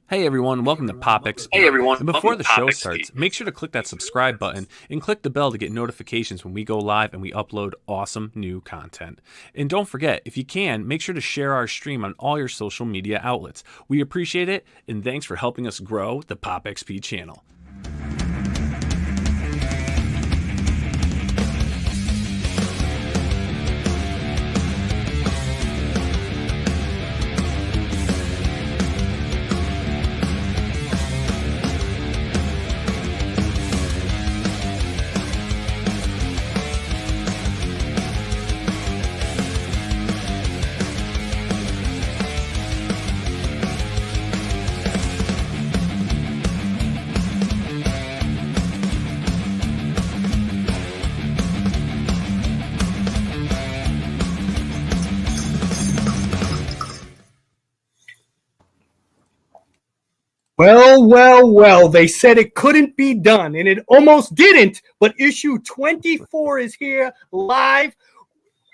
Hey everyone, welcome to Pop XP. Hey everyone, And before welcome the to Pop show XP. starts, make sure to click that subscribe button and click the bell to get notifications when we go live and we upload awesome new content. And don't forget, if you can, make sure to share our stream on all your social media outlets. We appreciate it, and thanks for helping us grow the Pop XP channel. Well, they said it couldn't be done, and it almost didn't, but issue 24 is here live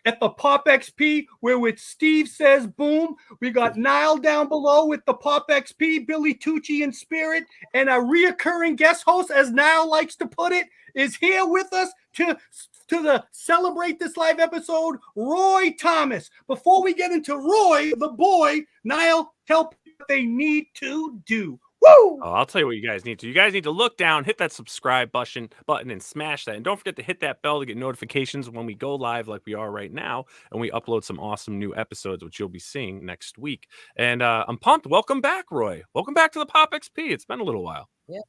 at the Pop XP, where with Steve Says Boom, we got Niall down below with the Pop XP, Billy Tucci in spirit, and a reoccurring guest host, as Niall likes to put it, is here with us to celebrate this live episode, Roy Thomas. Before we get into Roy, the boy, Niall, tell people what they need to do. Woo! Oh, I'll tell you what you guys need to. You guys need to look down, hit that subscribe button, and smash that. And don't forget to hit that bell to get notifications when we go live like we are right now, and we upload some awesome new episodes, which you'll be seeing next week. And I'm pumped. Welcome back, Roy. Welcome back to the Pop XP. It's been a little while. Yeah,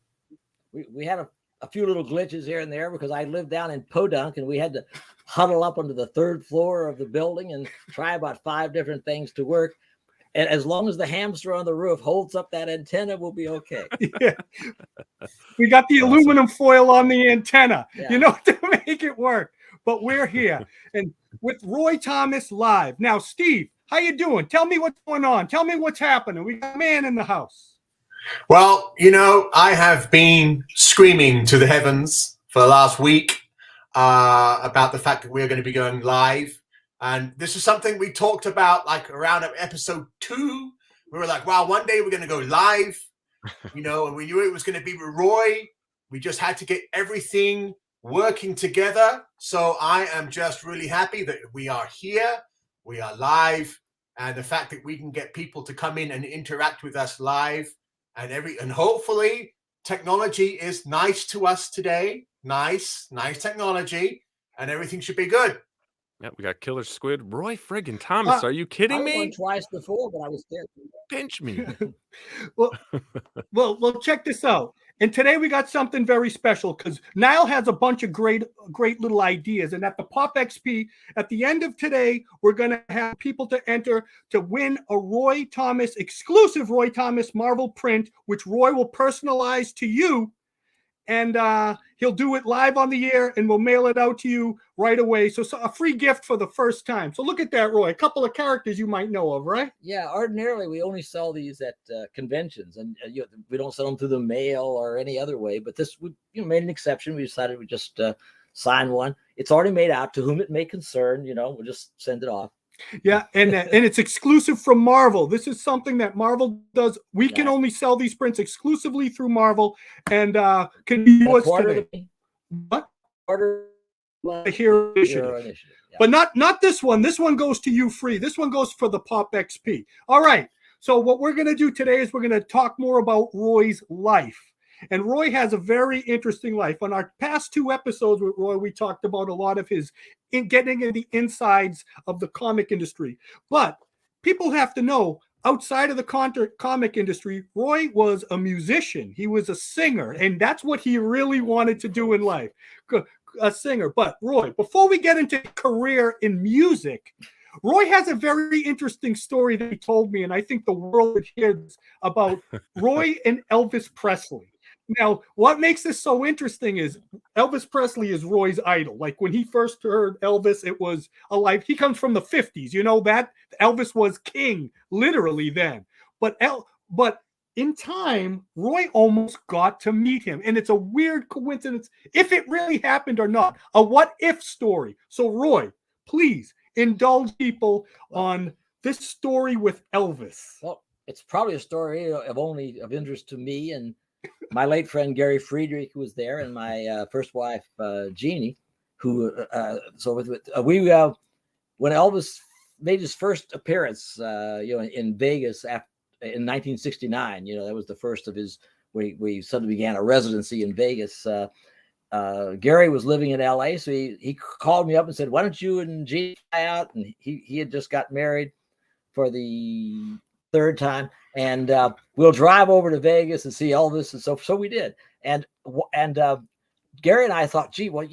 we had a few little glitches here and there because I lived down in Podunk, and we had to huddle up onto the third floor of the building and try about 5 different things to work. And as long as the hamster on the roof holds up that antenna, we'll be okay. Yeah. We got the aluminum foil on the antenna, Yeah. to make it work. But we're here. And with Roy Thomas live. Now, Steve, how you doing? Tell me what's going on. Tell me what's happening. We got a man in the house. Well, I have been screaming to the heavens for the last week about the fact that we're going to be going live. And this is something we talked about like around episode 2. We were like, wow, one day we're going to go live, and we knew it was going to be with Roy. We just had to get everything working together. So I am just really happy that we are here. We are live. And the fact that we can get people to come in and interact with us live and hopefully technology is nice to us today. Nice technology, and everything should be good. Yeah, we got Killer Squid, Roy friggin' Thomas. Are you kidding me? I won twice before, but I was scared. Pinch me. Well, check this out. And today we got something very special because Niall has a bunch of great little ideas. And at the Pop XP, at the end of today, we're going to have people to enter to win a Roy Thomas, exclusive Roy Thomas Marvel print, which Roy will personalize to you. And he'll do it live on the air, and we'll mail it out to you right away. So a free gift for the first time. So look at that, Roy. A couple of characters you might know of, right? Yeah, ordinarily we only sell these at conventions, and we don't sell them through the mail or any other way. But this, we made an exception. We decided we just sign one. It's already made out. To whom it may concern, we'll just send it off. Yeah, and it's exclusive from Marvel. This is something that Marvel does. We can only sell these prints exclusively through Marvel, and can be yours today. What? The Hero Initiative. Yeah. But not this one. This one goes to you free. This one goes for the Pop XP. All right. So what we're going to do today is we're going to talk more about Roy's life. And Roy has a very interesting life. On our past 2 episodes with Roy, we talked about a lot of his getting in the insides of the comic industry. But people have to know, outside of the comic industry, Roy was a musician. He was a singer, and that's what he really wanted to do in life, a singer. But Roy, before we get into career in music, Roy has a very interesting story that he told me, and I think the world would hear this, about Roy and Elvis Presley. Now, what makes this so interesting is Elvis Presley is Roy's idol. Like when he first heard Elvis, it was alive. He comes from the 50s. That Elvis was king, literally then. But in time, Roy almost got to meet him. And it's a weird coincidence, if it really happened or not. A what-if story. So, Roy, please indulge people on this story with Elvis. Well, it's probably a story of interest to me and my late friend Gary Friedrick, who was there, and my first wife Jeannie, who when Elvis made his first appearance, in Vegas in 1969, that was the first of his. We suddenly began a residency in Vegas. Gary was living in LA, so he called me up and said, "Why don't you and Jeannie fly out?" And he had just got married for the third time, and we'll drive over to Vegas and see Elvis. And so we did. And Gary and I thought, gee, well,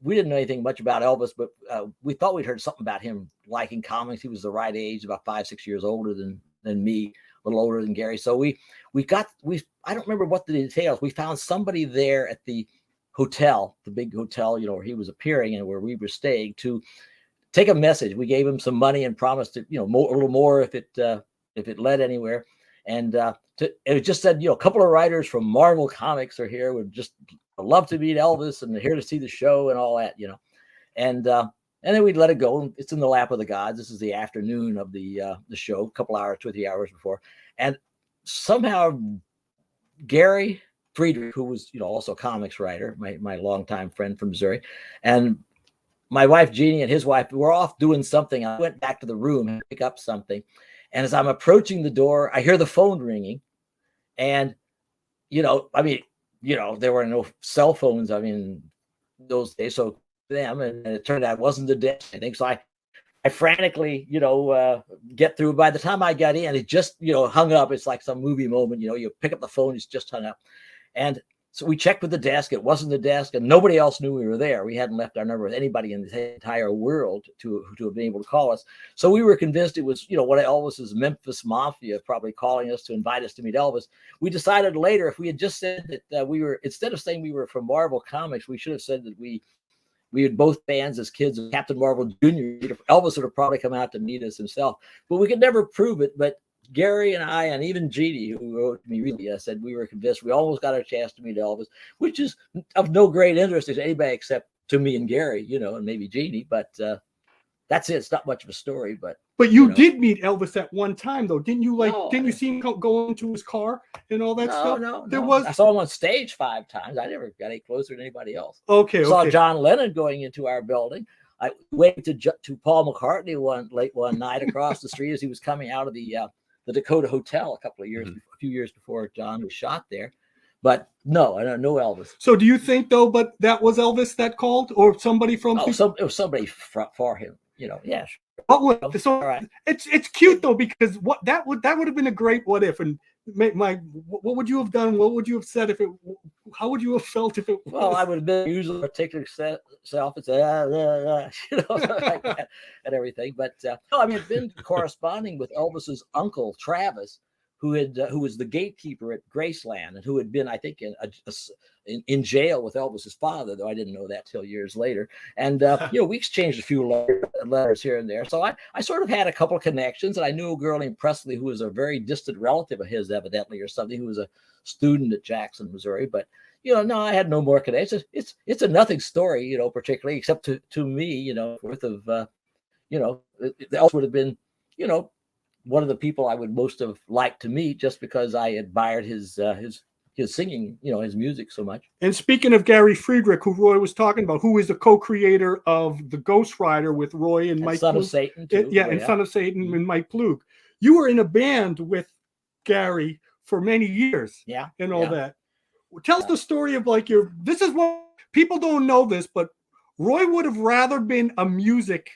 we didn't know anything much about Elvis, but we thought we'd heard something about him liking comics. He was the right age, about 5-6 years older than me, a little older than Gary. So I don't remember what the details. We found somebody there at the hotel, the big hotel, where he was appearing and where we were staying, to take a message. We gave him some money and promised to, a little more if it led anywhere. And it just said, a couple of writers from Marvel Comics are here. Would just love to meet Elvis and here to see the show and all that, And then we'd let it go. It's in the lap of the gods. This is the afternoon of the show, a couple hours, 2 or 3 hours before. And somehow Gary Friedrick, who was, also a comics writer, my longtime friend from Missouri, and my wife Jeannie and his wife were off doing something. I went back to the room and pick up something. And as I'm approaching the door, I hear the phone ringing. And, there were no cell phones, those days. So them, and it turned out it wasn't the desk, I think. So I frantically, get through. By the time I got in, it just, hung up. It's like some movie moment, you pick up the phone, it's just hung up. And so we checked with the desk. It wasn't the desk, and nobody else knew we were there. We hadn't left our number with anybody in the entire world to have been able to call us. So we were convinced it was, what Elvis's Memphis Mafia probably calling us to invite us to meet Elvis. We decided later, if we had just said that we were, instead of saying we were from Marvel Comics, we should have said that we had both fans as kids of Captain Marvel Jr. Elvis would have probably come out to meet us himself, but we could never prove it. But Gary and I, and even Jeannie, who wrote me, really said we were convinced. We almost got a chance to meet Elvis, which is of no great interest to anybody except to me and Gary, and maybe Jeannie. But that's it. It's not much of a story, but you did meet Elvis at one time, though, didn't you? No, didn't you see him go into his car and all that stuff? No. I saw him on stage 5 times. I never got any closer than anybody else. Okay. Saw John Lennon going into our building. I waved to Paul McCartney one night across the street as he was coming out of the Dakota Hotel a few years before John was shot there. But no, I don't know Elvis. So do you think, though, but that was Elvis that called, or somebody from? It was somebody for him. Yeah. Sure. All right. It's cute though, because that would have been a great what if, and what would you have done? What would you have said if it? How would you have felt if it? Well, I would have been usually particular self and say, like that and everything. But I've been corresponding with Elvis's uncle Travis, who was the gatekeeper at Graceland, and who had been, I think, in jail with Elvis's father, though I didn't know that till years later. And we exchanged a few letters here and there. So I sort of had a couple of connections, and I knew a girl named Presley who was a very distant relative of his, evidently, or something, who was a student at Jackson, Missouri. But no, I had no more connections. It's a nothing story, particularly, except to me, worth of Elvis would have been, one of the people I would most have liked to meet, just because I admired his singing, his music so much. And speaking of Gary Friedrick, who Roy was talking about, who is the co-creator of the Ghost Rider with Roy and Mike Son Plug. of Satan, too. And Son of Satan and Mike Plug. You were in a band with Gary for many years. Yeah. And all that. Tell us the story of this is what people don't know this, but Roy would have rather been a music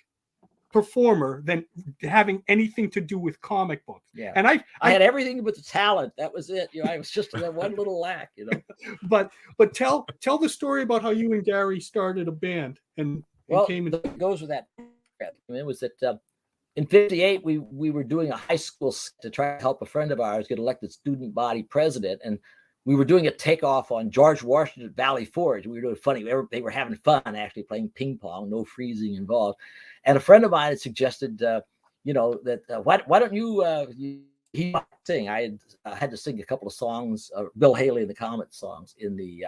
performer than having anything to do with comic books. Yeah. And I had everything but the talent. That was it. I was just that one little lack, But tell the story about how you and Gary started a band and came in. It goes with that. It was that in '58 we were doing a high school to try to help a friend of ours get elected student body president, and we were doing a takeoff on George Washington at Valley Forge. We were doing funny. They were having fun, actually, playing ping pong, no freezing involved. And a friend of mine had suggested, that why don't you he might sing. I had to sing a couple of songs, Bill Haley and the Comet songs, in the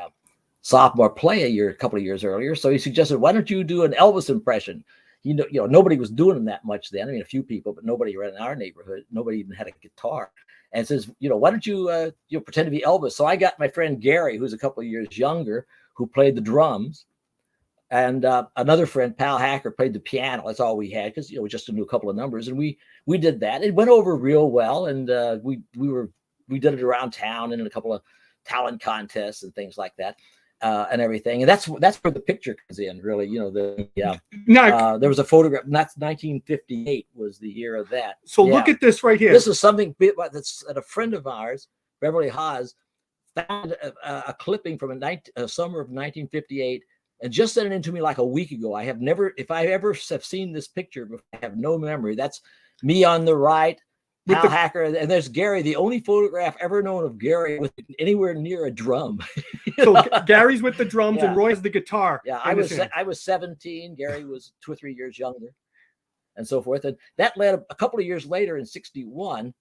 sophomore play a couple of years earlier. So he suggested, why don't you do an Elvis impression? nobody was doing them that much then. I mean, a few people, but nobody around in our neighborhood. Nobody even had a guitar. And says, why don't you pretend to be Elvis? So I got my friend Gary, who's a couple of years younger, who played the drums, and another friend, Pal Hacker, played the piano. That's all we had, because we just knew a couple of numbers, and we did that. It went over real well, and we did it around town and in a couple of talent contests and things like that. And everything, and that's where the picture comes in, really. There was a photograph. That's 1958 was the year of that. So look at this right here. This is something that's that a friend of ours, Beverly Haas, found a clipping from a summer of 1958, and just sent it in to me like a week ago. I have never, if I ever have seen this picture before, I have no memory. That's me on the right. Pal Hacker, and there's Gary, the only photograph ever known of Gary with anywhere near a drum. So Gary's with the drums and Roy has the guitar. Yeah, I was 17. Gary was 2 or 3 years younger, and so forth. And that led a couple of years later in '61.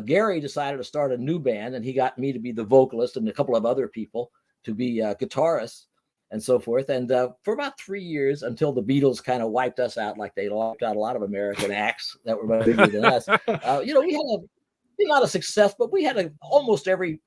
Gary decided to start a new band, and he got me to be the vocalist and a couple of other people to be guitarists and so forth. And for about 3 years, until the Beatles kind of wiped us out, like they wiped out a lot of American acts that were much bigger than us. We had a lot of success, but we had almost every.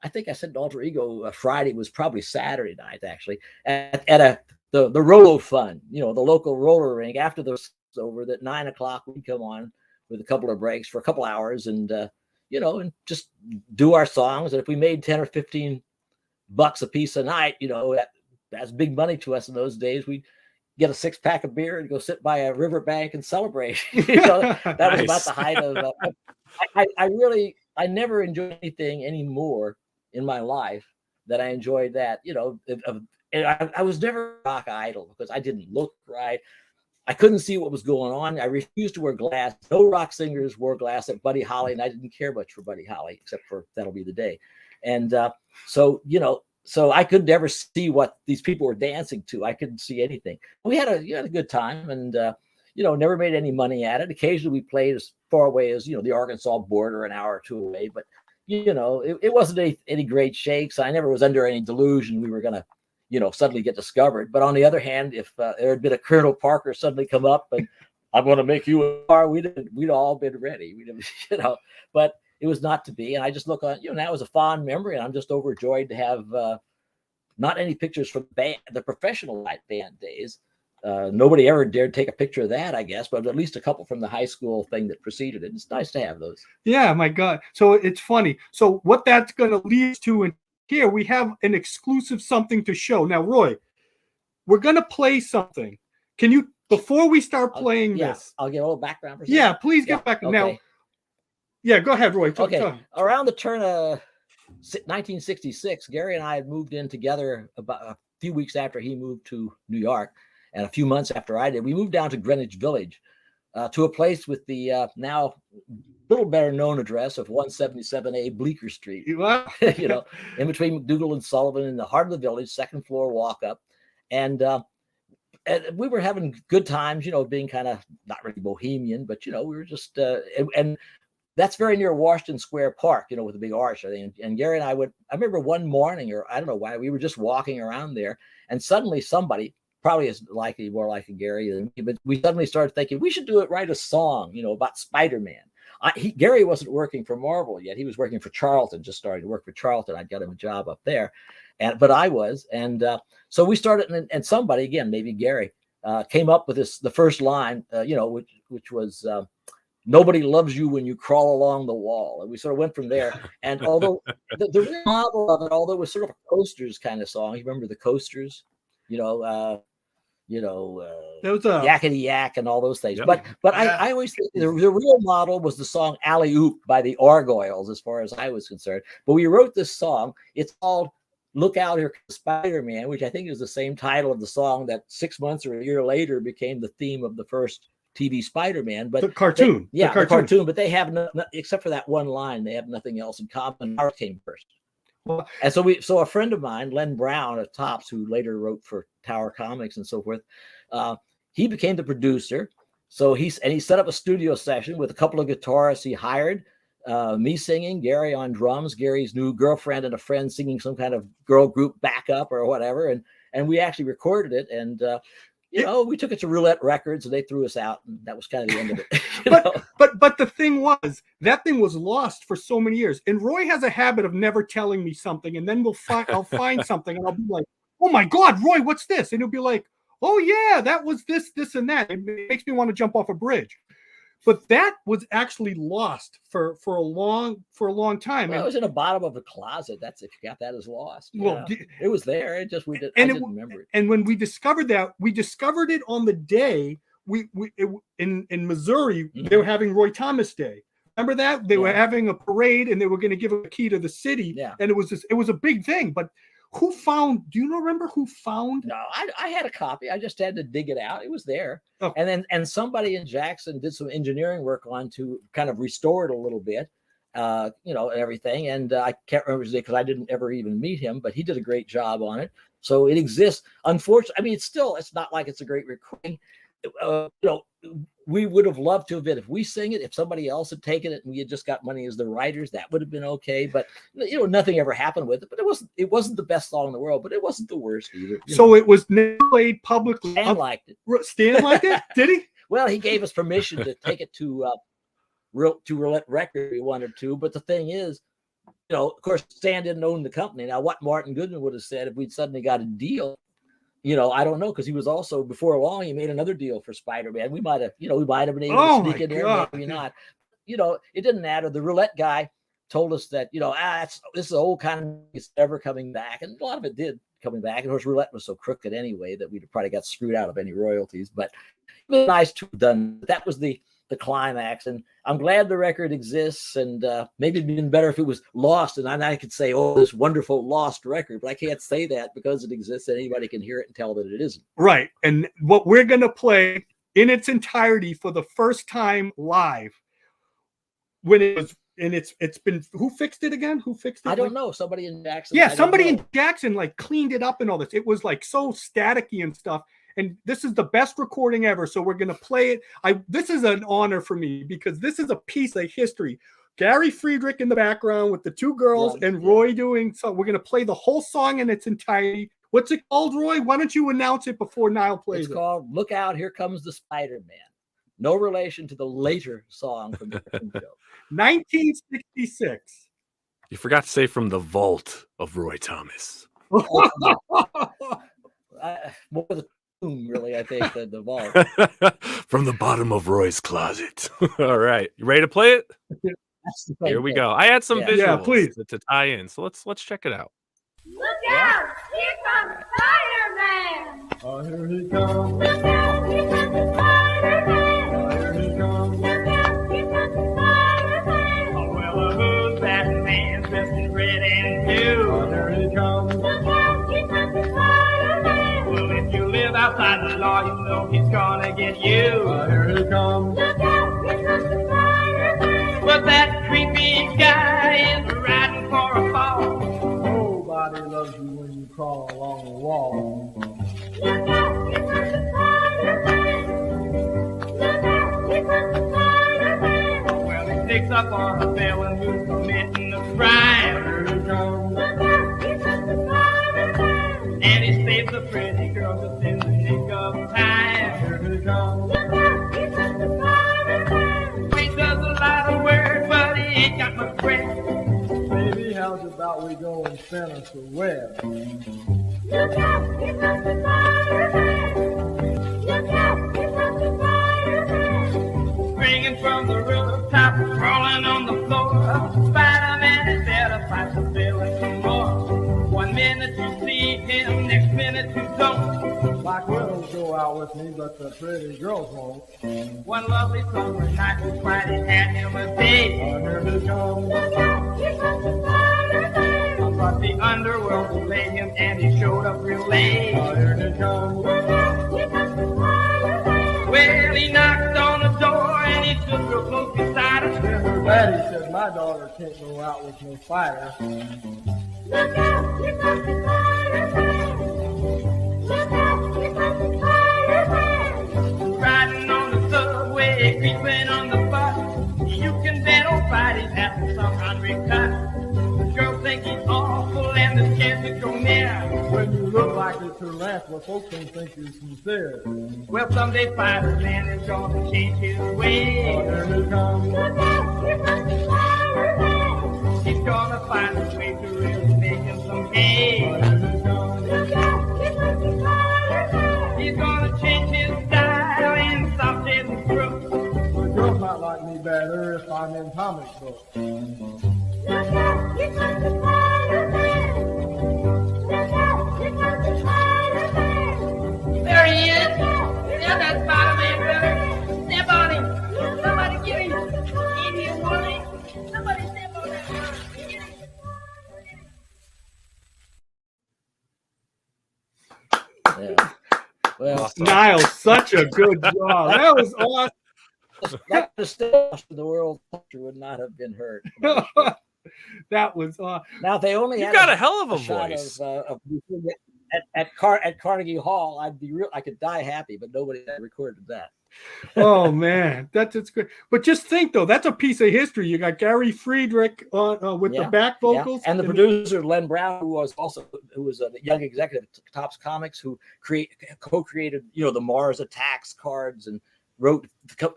I think I said Alter Ego Friday was probably Saturday night, actually, at the Rolo Fun, the local roller rink. After the was over, at 9 o'clock, we'd come on with a couple of breaks for a couple hours, and and just do our songs. And if we made 10 or 15 bucks a piece a night, that's big money to us in those days. We'd get a 6-pack of beer and go sit by a riverbank and celebrate. That was about the height of. I never enjoyed anything anymore in my life that I enjoyed that. I was never rock idol because I didn't look right. I couldn't see what was going on. I refused to wear glass. No rock singers wore glass at Buddy Holly, and I didn't care much for Buddy Holly, except for That'll Be the Day. And so I could never see what these people were dancing to. I couldn't see anything. We had a good time, and never made any money at it. Occasionally we played as far away as the Arkansas border, an hour or two away, but it wasn't any great shakes. I never was under any delusion we were gonna suddenly get discovered. But on the other hand, if there had been a Colonel Parker suddenly come up and I'm going to make you a star, we'd all been ready. But it was not to be. And I just look on, that was a fond memory, and I'm just overjoyed to have not any pictures from the professional band days. Nobody ever dared take a picture of that, I guess, but at least a couple from the high school thing that preceded it. It's nice to have those. Yeah, my God. So it's funny. So what that's going to lead to, and here we have an exclusive something to show. Now, Roy, we're going to play something. Can you, before we start playing this? I'll get a little background for a second. Yeah, please get back. Okay. Now, yeah, go ahead, Roy. Okay. Around the turn of 1966, Gary and I had moved in together about a few weeks after he moved to New York. And a few months after I did, we moved down to Greenwich Village, to a place with the now little better known address of 177A Bleecker Street. In between McDougal and Sullivan, in the heart of the village, second floor walk up. And we were having good times, being kind of not really bohemian, but, we were just, and that's very near Washington Square Park, with the big arch. And Gary and I I remember one morning, or I don't know why, we were just walking around there, and suddenly somebody, probably is more like Gary than me, but we suddenly started thinking we should write a song, about Spider-Man. Gary wasn't working for Marvel yet; he was working for Charlton. Just started to work for Charlton. I'd got him a job up there, but I was, and so we started. And somebody, again, maybe Gary, came up with the first line, which was "Nobody loves you when you crawl along the wall," and we sort of went from there. And although the real model of it, although it was sort of a Coasters kind of song, you remember the Coasters, those Yakety Yak and all those things. Yep. But I always think the real model was the song Alley Oop by the Gargoyles, as far as I was concerned. But we wrote this song. It's called Look Out Here Spider-Man, which I think is the same title of the song that 6 months or a year later became the theme of the first TV Spider-Man. But the cartoon. The cartoon. But they have except for that one line, they have nothing else in common. Ours came first. Well, and so a friend of mine, Len Brown at Topps, who later wrote for Tower Comics and so forth, he became the producer. So he set up a studio session with a couple of guitarists he hired, me singing, Gary on drums, Gary's new girlfriend and a friend singing some kind of girl group backup or whatever, and we actually recorded it. And we took it to Roulette Records and they threw us out, and that was kind of the end of it. But the thing was, that thing was lost for so many years. And Roy has a habit of never telling me something, and then I'll find something, and I'll be like, "Oh my God, Roy, what's this?" And he'll be like, "Oh yeah, that was this, and that." It makes me want to jump off a bridge. But that was actually lost for a long time. Well, it was in the bottom of the closet. That's if you got that as lost. Well, it was there. It just I didn't remember it. And when we discovered it on the day in Missouri. They were having Roy Thomas Day. Remember that? They were having a parade, and they were going to give a key to the city. Yeah. And it was a big thing. But do you remember who found? No, I had a copy. I just had to dig it out. It was there. Oh. And somebody in Jackson did some engineering work on to kind of restore it a little bit, and everything. And I can't remember his name because I didn't ever even meet him, but he did a great job on it. So it exists. Unfortunately, I mean, it's not like it's a great recording. We would have loved to have been, if we sing it, if somebody else had taken it and we had just got money as the writers, that would have been okay. But nothing ever happened with it. But it wasn't the best song in the world, but it wasn't the worst either. So it was never played publicly. Stan liked it. Stan liked it? Did he? Well, he gave us permission to take it to Roulette Records if we wanted to. But the thing is, of course, Stan didn't own the company. Now, what Martin Goodman would have said if we'd suddenly got a deal, I don't know, because he was also, before long, he made another deal for Spider-Man. We might have been able to sneak in there, maybe not. It didn't matter. The roulette guy told us that, this is the old kind of it's ever coming back. And a lot of it did coming back. And of course, roulette was so crooked anyway that we'd probably got screwed out of any royalties. But it was nice to have done. That was the climax. And I'm glad the record exists. And maybe it'd been better if it was lost. And I could say, oh, this wonderful lost record. But I can't say that because it exists. And anybody can hear it and tell that it isn't. Right. And what we're going to play in its entirety for the first time live, when it was, and it's been, who fixed it again? Who fixed it? I don't know. Somebody in Jackson. Yeah, somebody in Jackson cleaned it up and all this. It was so staticky and stuff. And this is the best recording ever. So we're going to play it. This is an honor for me because this is a piece of history. Gary Friedrick in the background with the two girls and Roy doing so. We're going to play the whole song in its entirety. What's it called, Roy? Why don't you announce it before Niall plays it? It's called Look Out, Here Comes the Spider-Man. No relation to the later song from the show. 1966. You forgot to say from the vault of Roy Thomas. More the tomb, really, I think, than the vault. From the bottom of Roy's closet. All right. You ready to play it? Here we go. I had some visuals please. to tie in. So let's check it out. Look out! Here comes Spider-Man! Oh, here he comes. Look out! Here comes the Spider-Man! Oh, here he comes. Look out! Here comes the Spider-Man! Oh, well, who's that man dressed in red and blue? Oh, here he comes. Look out! Here comes the Spider-Man! Well, if you live outside the law, you know he's gonna get you. Oh, here he comes. Look out! Here comes the Spider-Man! But that creepy guy is riding for a fall. Nobody loves you when you crawl along the wall. Look out! Here comes the Spider-Man! Look out! Here comes the Spider-Man! Well, he picks up on a felon who's committing a crime. Here he comes. Look out! Here comes the Spider-Man! And he saves a pretty girl just in the nick of time. Here he comes. Look out! Here comes the Spider-Man! He does a lot of work, but he ain't got much bread. Baby, how's about we go and spin us a web? Look out! Here comes the Spider-Man! Look out! Here comes the Spider-Man! Springing from the rooftop, crawling on the floor. Spider-Man is there to fight the villain some more. 1 minute you see him, next minute you don't. Black widows go out with me, but the pretty girls won't. One lovely summer night, we Friday had him a date. Oh, here he comes. Look out! Here comes the Spider-Man! But the underworld delayed him, and he showed up real late. Oh, here he comes. Look out! Here comes the Spider-Man! Well, he knocked on the door, and he stood real close beside us. Then her daddy said, my daughter can't go out with no fighter. Look out! Here comes the Spider-Man! Look out! Here comes the Spider-Man! Riding on the subway, creeping on the bus. You can bet old Friday's having some undercut. The girls think he's awful, and the scared to go near. When you look like it's her last back what folks don't think is sincere. Well, someday Spider-Man is gonna change his ways. Oh, here he comes. Look out, here comes the Spider-Man. He's gonna find a way to really make him some hay. Look out, here comes the Spider-Man. He's gonna change his style and stop getting crook. The girls might like me better if I'm in comic books. Look out, here comes the Spider-Man. Look out, here comes the Spider-Man. There he is. Look out, here There's that comes the Spider-Man, brother. Spider-Man. Step on him. Somebody get him. In here, Wally. Somebody step on him. Get him. Yeah. Well, Niles, such a good job. That was awesome. that distinction of the world culture would not have been heard. That was awesome. Now, if they only You had got a hell of a shot voice. of at Carnegie Hall, I'd be real. I could die happy, but nobody had recorded that. Oh man, it's great. But just think though, that's a piece of history. You got Gary Friedrick on with the back vocals, and the producer Len Brown, who was a young executive at Topps Comics, who co-created the Mars Attacks cards and wrote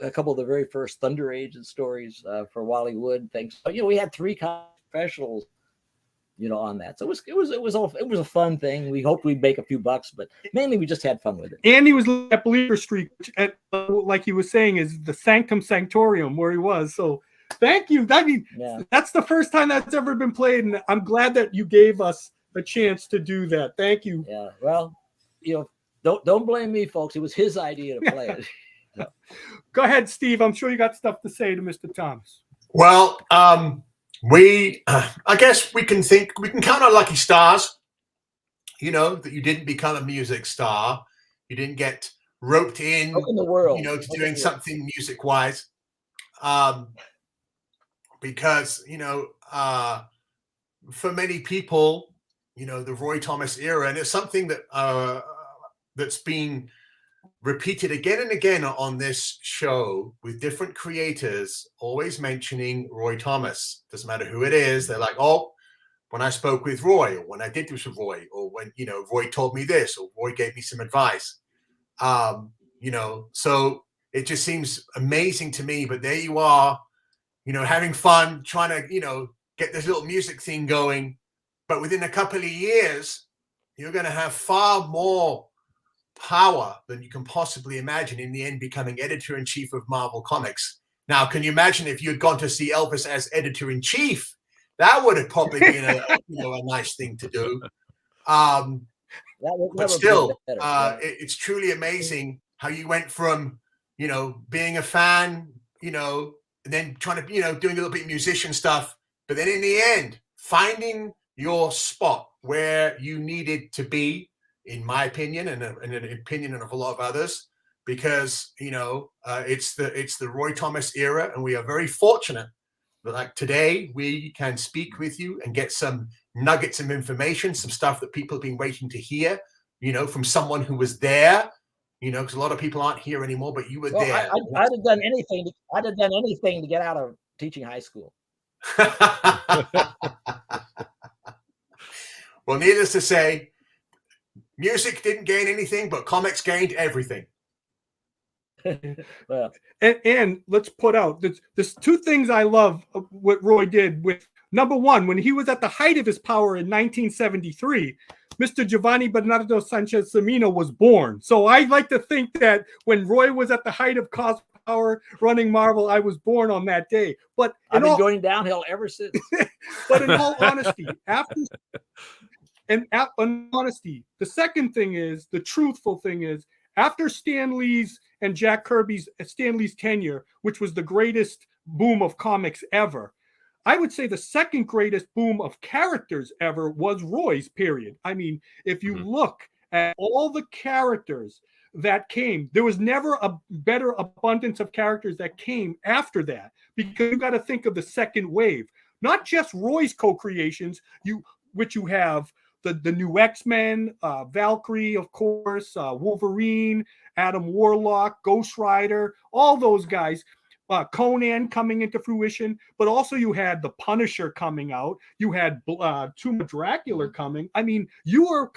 a couple of the very first Thunder Agent stories for Wally Wood. Things. So, we had 3 professionals, on that. So it was a fun thing. We hoped we'd make a few bucks, but mainly we just had fun with it. and he was at Bleecker Street, which, like he was saying, is the Sanctum Sanctorum where he was. So thank you. That's the first time that's ever been played, and I'm glad that you gave us a chance to do that. Thank you. Yeah. Well, don't blame me, folks. It was his idea to play it. Go ahead, Steve. I'm sure you got stuff to say to Mr. Thomas. Well, I guess we can count our lucky stars, that you didn't become a music star. You didn't get roped in, the world, to doing something music wise. Because, for many people, the Roy Thomas era, and it's something that, that's been repeated again and again on this show with different creators, always mentioning Roy Thomas. Doesn't matter who it is. They're like, oh, when I spoke with Roy, or when I did this with Roy, or when, Roy told me this, or Roy gave me some advice. So it just seems amazing to me, but there you are, having fun, trying to, get this little music thing going. But within a couple of years, you're going to have far more power than you can possibly imagine, in the end becoming editor-in-chief of Marvel Comics. Now, can you imagine if you had gone to see Elvis as editor-in-chief? That would have probably been a nice thing to do. But still, it's truly amazing how you went from, being a fan, and then trying to, doing a little bit of musician stuff, but then in the end, finding your spot where you needed to be, in my opinion, and an opinion of a lot of others, because it's the Roy Thomas era, and we are very fortunate that, like, today we can speak with you and get some nuggets of information, some stuff that people have been waiting to hear, from someone who was there, because a lot of people aren't here anymore, but you were there. I'd have done anything. I'd have done anything to get out of teaching high school. Well, needless to say, music didn't gain anything, but comics gained everything. Well, and let's put out there's 2 things I love what Roy did. With number one, when he was at the height of his power in 1973, Mr. Giovanni Bernardo Sanchez Cimino was born. So I like to think that when Roy was at the height of cosmic power running Marvel, I was born on that day. But I've been going downhill ever since. But in all honesty, the second thing is, the truthful thing is, after Stan Lee's and Jack Kirby's tenure, which was the greatest boom of comics ever, I would say the second greatest boom of characters ever was Roy's period. I mean, if you look at all the characters that came, there was never a better abundance of characters that came after that, because you got to think of the second wave, not just Roy's co-creations, which you have the new X-Men, Valkyrie, of course, Wolverine, Adam Warlock, Ghost Rider, all those guys. Conan coming into fruition, but also you had the Punisher coming out. You had Tomb of Dracula coming. I mean, you were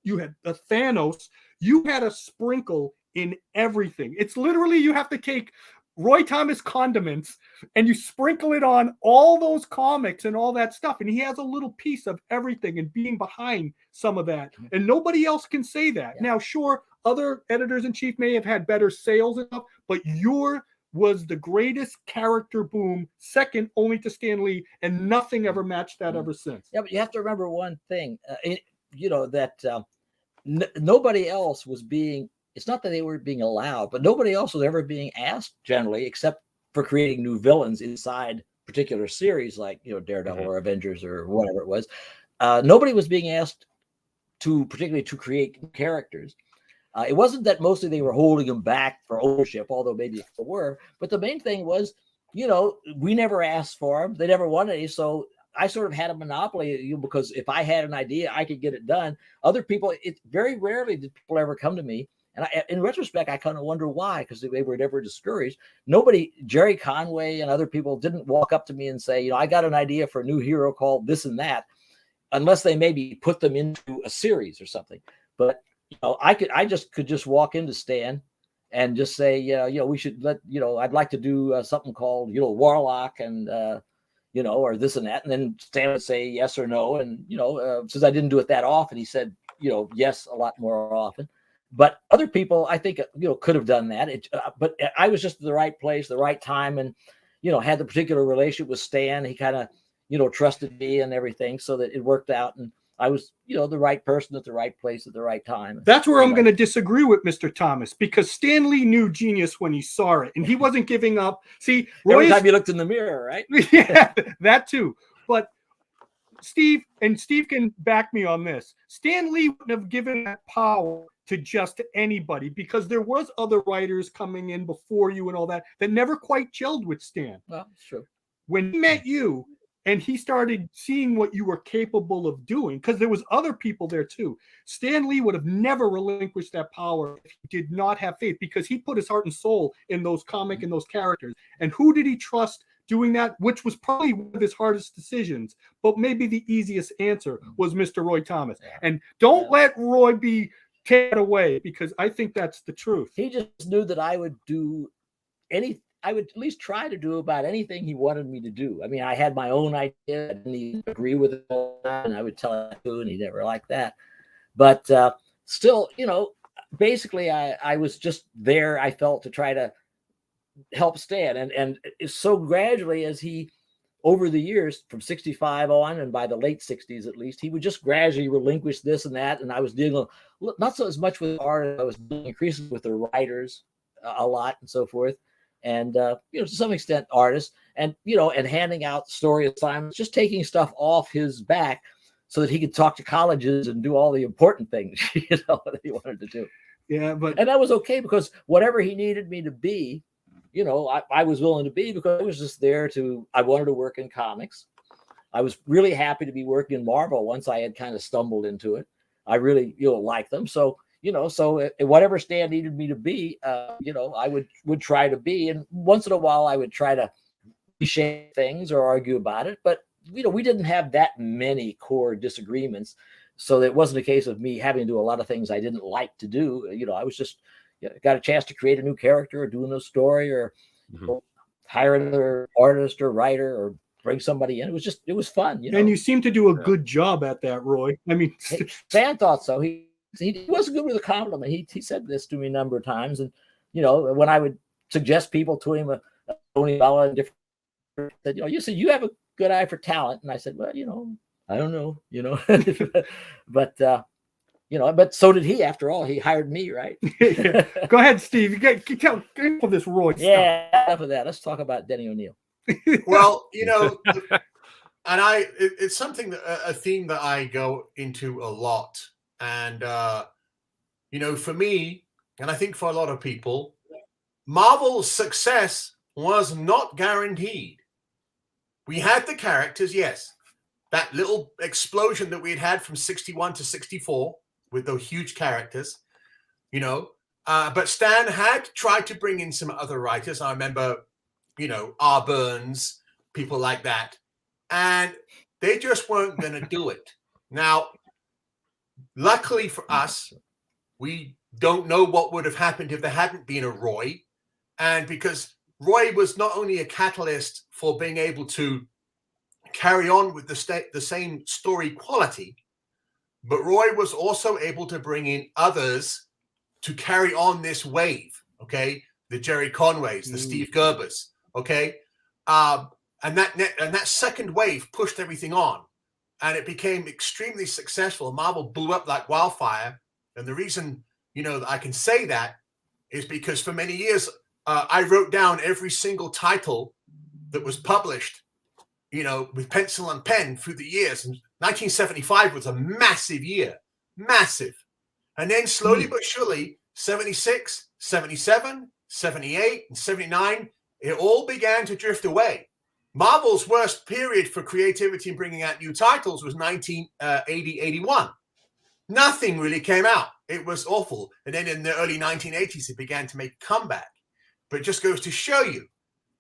you had the Thanos. You had a sprinkle in everything. It's literally, you have to take Roy Thomas condiments and you sprinkle it on all those comics and all that stuff. And he has a little piece of everything and being behind some of that. And nobody else can say that. Yeah. Now, sure, other editors-in-chief may have had better sales and stuff, but your was the greatest character boom, second only to Stan Lee, and nothing ever matched that ever since. Yeah, but you have to remember one thing, that nobody else was being, it's not that they were being allowed, but nobody else was ever being asked generally, except for creating new villains inside particular series like, Daredevil or Avengers or whatever it was. Nobody was being asked particularly to create characters. It wasn't that mostly they were holding them back for ownership, although maybe they were. But the main thing was, we never asked for them. They never wanted any. So I sort of had a monopoly, because if I had an idea, I could get it done. Other people, it very rarely did people ever come to me. And in retrospect, I kind of wonder why, because they were never discouraged. Nobody, Jerry Conway and other people didn't walk up to me and say, I got an idea for a new hero called this and that, unless they maybe put them into a series or something. But I could just walk into Stan and just say, we should I'd like to do something called, Warlock and, or this and that. And then Stan would say yes or no. And, since I didn't do it that often, he said, yes, a lot more often. But other people, I think, could have done that. But I was just at the right place, the right time, and, had the particular relationship with Stan. He kind of, trusted me and everything, so that it worked out. And I was, the right person at the right place at the right time. That's where I'm going to disagree with Mr. Thomas, because Stan Lee knew genius when he saw it, and he wasn't giving up. See, every time you looked in the mirror, right? Yeah, that too. But Steve can back me on this. Stan Lee wouldn't have given that power to just anybody, because there was other writers coming in before you and all that never quite gelled with Stan. Well, it's true. When he met you and he started seeing what you were capable of doing, because there was other people there too, Stan Lee would have never relinquished that power if he did not have faith, because he put his heart and soul in those comic and those characters. And who did he trust doing that, which was probably one of his hardest decisions, but maybe the easiest answer was Mr. Roy Thomas. And don't let Roy be taken away, because I think that's the truth. He just knew that I would do I would at least try to do about anything he wanted me to do. I mean, I had my own idea, I didn't even agree with it, and I would tell him to, and he never liked that. But still, basically I was just there, I felt, to try to help Stan. And so gradually, as he, over the years, from 65 on, and by the late 60s at least, he would just gradually relinquish this and that. And I was dealing not so as much with art, I was dealing increasingly with the writers a lot and so forth. And, to some extent, artists, and, and handing out story assignments, just taking stuff off his back so that he could talk to colleges and do all the important things, that he wanted to do. Yeah, and that was okay, because whatever he needed me to be, I was willing to be, because I was just there I wanted to work in comics. I was really happy to be working in Marvel once I had kind of stumbled into it. I really, liked them. So, so whatever Stan needed me to be, I would try to be. And once in a while, I would try to reshape things or argue about it. But, we didn't have that many core disagreements. So it wasn't a case of me having to do a lot of things I didn't like to do. I was just got a chance to create a new character or do a new story or hire another artist or writer or bring somebody in. It was fun. And you seem to do a good job at that, Roy. I mean, Stan thought so. He wasn't good with a compliment. He said this to me a number of times. And, when I would suggest people to him, Tony Bella and different, said, you said you have a good eye for talent. And I said, well, I don't know, but, but so did he. After all, he hired me, right? Go ahead, Steve. Get for this Roy stuff. Enough of that. Let's talk about Denny O'Neil. Well, and it's something that a theme that I go into a lot. And, for me, and I think for a lot of people, Marvel's success was not guaranteed. We had the characters, yes. That little explosion that we had from 61 to 64 with those huge characters, but Stan had tried to bring in some other writers. I remember R. Burns, people like that. And they just weren't going to do it. Now, luckily for us, we don't know what would have happened if there hadn't been a Roy. And because Roy was not only a catalyst for being able to carry on with the same story quality, but Roy was also able to bring in others to carry on this wave, okay? The Jerry Conways, the Steve Gerbers, okay? And that second wave pushed everything on, and it became extremely successful. Marvel blew up like wildfire. And the reason, that I can say that is because for many years, I wrote down every single title that was published, with pencil and pen through the years. And 1975 was a massive year, massive. And then slowly but surely, 76, 77, 78, and 79, it all began to drift away. Marvel's worst period for creativity and bringing out new titles was 1980-81. Nothing really came out. It was awful. And then in the early 1980s, it began to make a comeback. But it just goes to show you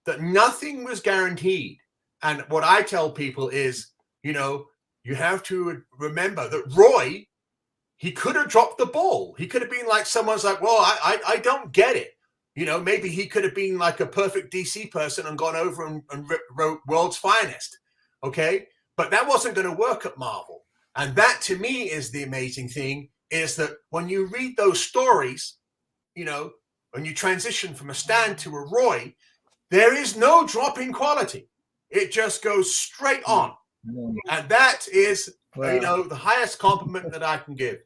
that nothing was guaranteed. And what I tell people is, you have to remember that Roy, he could have dropped the ball. He could have been like someone's like, well, I don't get it. Maybe he could have been like a perfect DC person and gone over and wrote World's Finest. Okay. But that wasn't going to work at Marvel. And that to me is the amazing thing, is that when you read those stories, when you transition from a Stan to a Roy, there is no drop in quality. It just goes straight on. And that is, the highest compliment that I can give.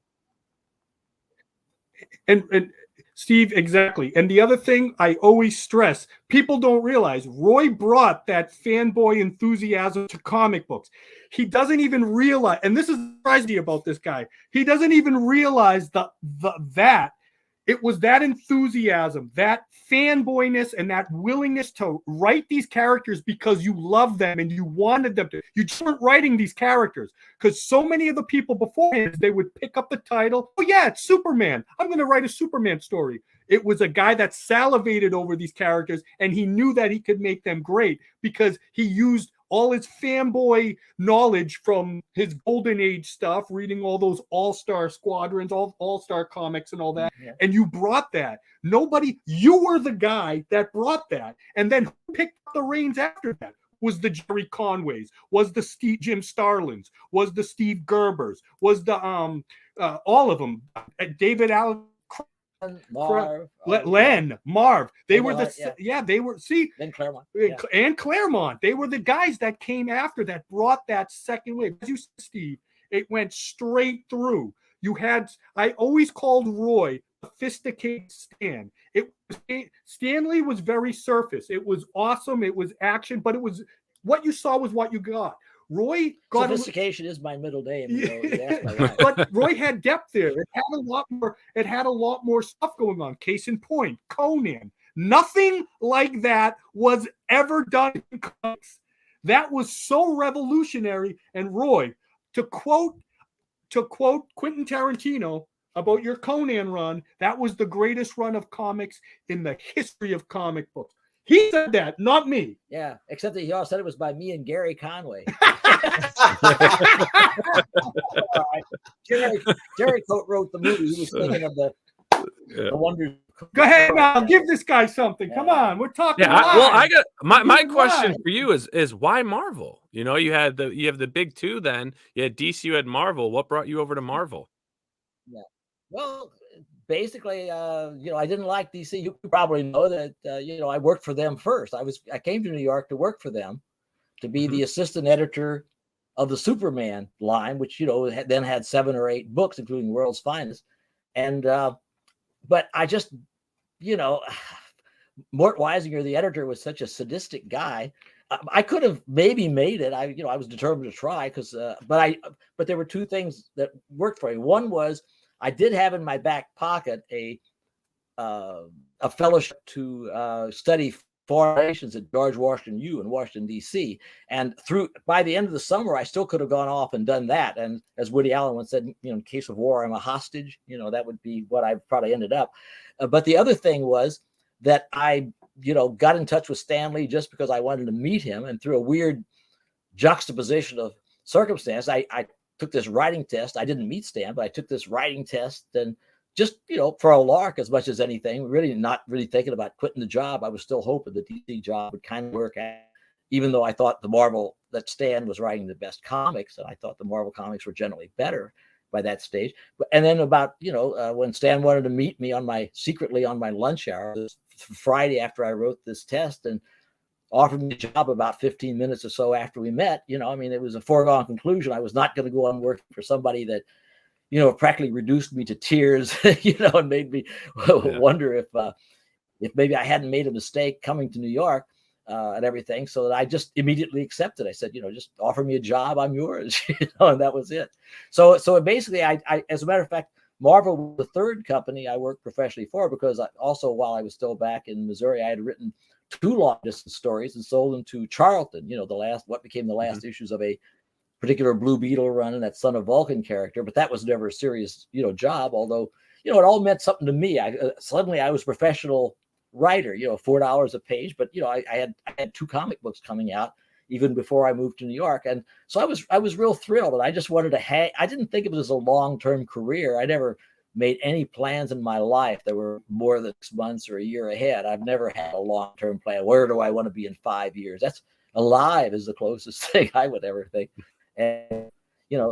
And Steve, exactly. And the other thing I always stress, people don't realize, Roy brought that fanboy enthusiasm to comic books. He doesn't even realize, and this is crazy about this guy, he doesn't even realize that it was that enthusiasm, that fanboyness, and that willingness to write these characters because you love them and you wanted them to. You just weren't writing these characters because so many of the people beforehand, they would pick up the title. Oh, yeah, it's Superman. I'm going to write a Superman story. It was a guy that salivated over these characters, and he knew that he could make them great because he used all his fanboy knowledge from his golden age stuff, reading all those all-star squadrons, all-star comics and all that. Yeah. And you brought that. You were the guy that brought that. And then who picked up the reins after that? Was the Jerry Conways, was the Jim Starlins, was the Steve Gerbers, was the all of them, David Allen, Marv, Marv. They were they were. See, then Claremont and Claremont. They were the guys that came after that, brought that second wave. As you said, Steve, it went straight through. I always called Roy sophisticated Stan. Stanley was very surface. It was awesome. It was action, but it was what you saw was what you got. Roy got sophistication is my middle name. But Roy had depth there. It had a lot more. It had a lot more stuff going on. Case in point, Conan. Nothing like that was ever done in comics. That was so revolutionary. And Roy, to quote Quentin Tarantino about your Conan run, that was the greatest run of comics in the history of comic books. He said that, not me. Yeah, except that he also said it was by me and Gary Conway. Jerry wrote the movie. He was thinking of the wonders. Go ahead now. Give this guy something. Come on. We're talking. Yeah, I got my question for you is why Marvel? You have the big two then. You had DC, you had Marvel. What brought you over to Marvel? Yeah. Well, basically, I didn't like DC. You probably know that, I worked for them first. I came to New York to work for them, to be the assistant editor of the Superman line, which, then had 7 or 8 books, including World's Finest. And, but I just, Mort Weisinger, the editor, was such a sadistic guy. I could have maybe made it. I was determined to try but there were 2 things that worked for me. One was, I did have in my back pocket a fellowship to study foreign relations at George Washington U in Washington, D.C. And by the end of the summer, I still could have gone off and done that. And as Woody Allen once said, in case of war, I'm a hostage. That would be what I probably ended up. But the other thing was that I got in touch with Stan Lee just because I wanted to meet him, and through a weird juxtaposition of circumstance, I took this writing test. I didn't meet Stan, but I took this writing test, and just, for a lark as much as anything, really not really thinking about quitting the job. I was still hoping the DC job would kind of work out, even though I thought that Stan was writing the best comics, and I thought the Marvel comics were generally better by that stage. And then about, when Stan wanted to meet me secretly on my lunch hour, this Friday after I wrote this test, and offered me a job about 15 minutes or so after we met, it was a foregone conclusion. I was not going to go on working for somebody that, practically reduced me to tears, and made me wonder if maybe I hadn't made a mistake coming to New York and everything. So that I just immediately accepted. I said, just offer me a job, I'm yours, and that was it. So basically, I as a matter of fact, Marvel was the third company I worked professionally for, because also while I was still back in Missouri, I had written 2 long distance stories and sold them to Charlton, what became the last issues of a particular Blue Beetle run, and that Son of Vulcan character. But that was never a serious, job, although, it all meant something to me. Suddenly I was a professional writer, $4 a page, but, I had 2 comic books coming out even before I moved to New York. And so I was real thrilled, and I just wanted to I didn't think of it as a long-term career. I never made any plans in my life that were more than 6 months or a year ahead. I've never had a long-term plan. Where do I want to be in 5 years? That's alive is the closest thing I would ever think. And,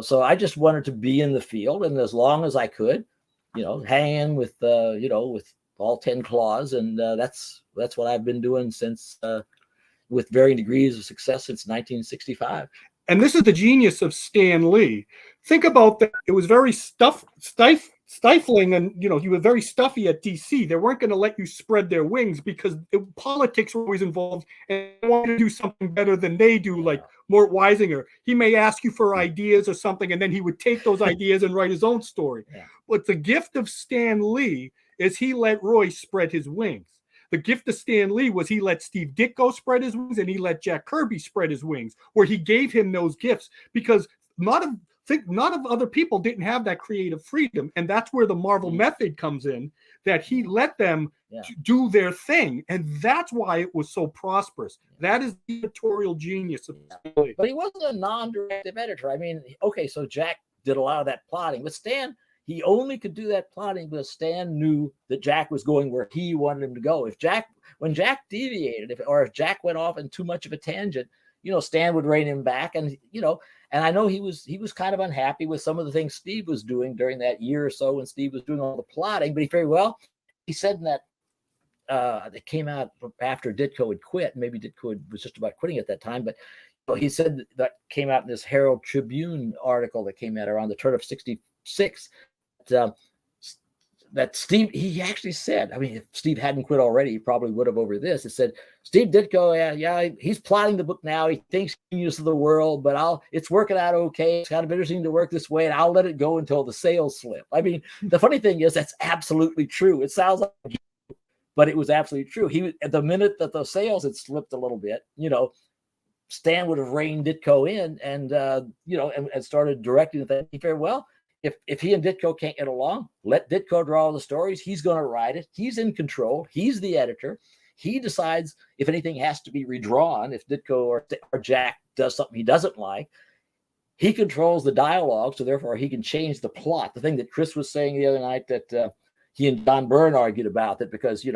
so I just wanted to be in the field, and as long as I could, hang in with, with all 10 claws. And that's what I've been doing since, with varying degrees of success since 1965. And this is the genius of Stan Lee. Think about that. It was very stifling, and he was very stuffy at DC. They weren't going to let you spread their wings because politics were always involved, and they wanted to do something better than they do, like Mort Weisinger. He may ask you for ideas or something, and then he would take those ideas and write his own story. Yeah. But the gift of Stan Lee is he let Roy spread his wings. The gift of Stan Lee was he let Steve Ditko spread his wings, and he let Jack Kirby spread his wings, where he gave him those gifts, because none of other people didn't have that creative freedom. And that's where the Marvel method comes in, that he let them do their thing. And that's why it was so prosperous. That is the editorial genius of Stan Lee. But he wasn't a non-directive editor. I mean, okay, so Jack did a lot of that plotting, but Stan, he only could do that plotting because Stan knew that Jack was going where he wanted him to go. When Jack deviated, if Jack went off in too much of a tangent, Stan would rein him back. And, and I know he was kind of unhappy with some of the things Steve was doing during that year or so when Steve was doing all the plotting, but he said in that that came out after Ditko had quit. Maybe Ditko was just about quitting at that time, but he said that came out in this Herald Tribune article that came out around the turn of 66. That Steve, he actually said, I mean, if Steve hadn't quit already, he probably would have over this. It said, Steve Ditko, he's plotting the book now. He thinks genius of the world, but it's working out okay. It's kind of interesting to work this way, and I'll let it go until the sales slip. I mean, the funny thing is that's absolutely true. It sounds like, but it was absolutely true. At the minute that the sales had slipped a little bit, Stan would have reined Ditko in and, and started directing the thing very well. If he and Ditko can't get along, let Ditko draw the stories. He's going to write it. He's in control. He's the editor. He decides if anything has to be redrawn. If Ditko or Jack does something he doesn't like, he controls the dialogue. So therefore, he can change the plot. The thing that Chris was saying the other night that he and Don Byrne argued about, that because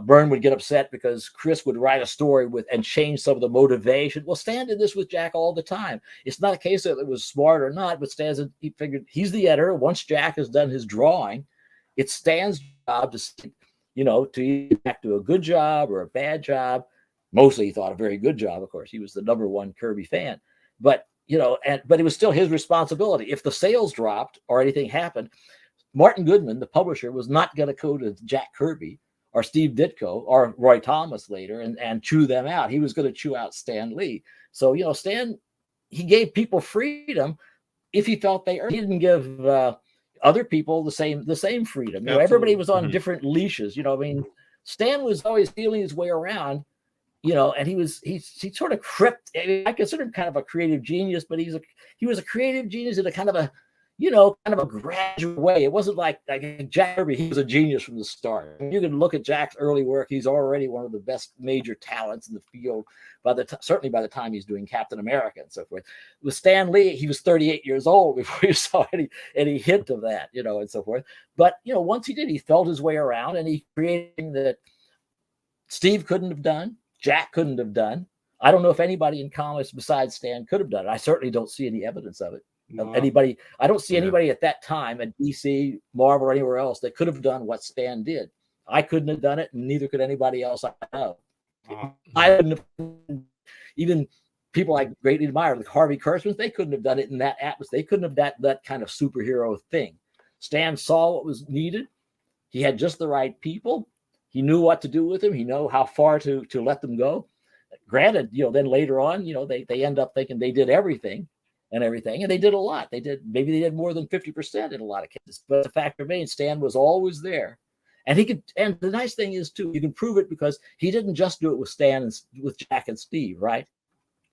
Byrne would get upset because Chris would write a story and change some of the motivation. Well, Stan did this with Jack all the time. It's not a case that it was smart or not, but he figured he's the editor. Once Jack has done his drawing, it's Stan's job to either do a good job or a bad job. Mostly he thought a very good job, of course. He was the #1 Kirby fan. But, but it was still his responsibility. If the sales dropped or anything happened, Martin Goodman, the publisher, was not going to go to Jack Kirby or Steve Ditko or Roy Thomas later and chew them out. He was going to chew out Stan Lee. So, Stan, he gave people freedom if he felt they earned. He didn't give other people the same freedom. Everybody was on different leashes. Stan was always feeling his way around, and he sort of crept. I consider him kind of a creative genius, but he was a creative genius in a kind of a, kind of a gradual way. It wasn't like Jack Kirby, he was a genius from the start. You can look at Jack's early work. He's already one of the best major talents in the field, certainly by the time he's doing Captain America and so forth. With Stan Lee, he was 38 years old before you saw any hint of that, and so forth. But, once he did, he felt his way around and he created something that Steve couldn't have done, Jack couldn't have done. I don't know if anybody in comics besides Stan could have done it. I certainly don't see any evidence of it. Anybody, I don't see anybody at that time at DC, Marvel, or anywhere else that could have done what Stan did. I couldn't have done it, and neither could anybody else I know. I couldn't have, even people I greatly admire, like Harvey Kurtzman, they couldn't have done it in that atmosphere. They couldn't have done that kind of superhero thing. Stan saw what was needed. He had just the right people. He knew what to do with them. He knew how far to let them go. Granted, then later on, they end up thinking they did everything. And they did a lot. Maybe they did more than 50% in a lot of cases. But the fact remains, Stan was always there, and he could. And the nice thing is too, you can prove it because he didn't just do it with Stan and with Jack and Steve, right?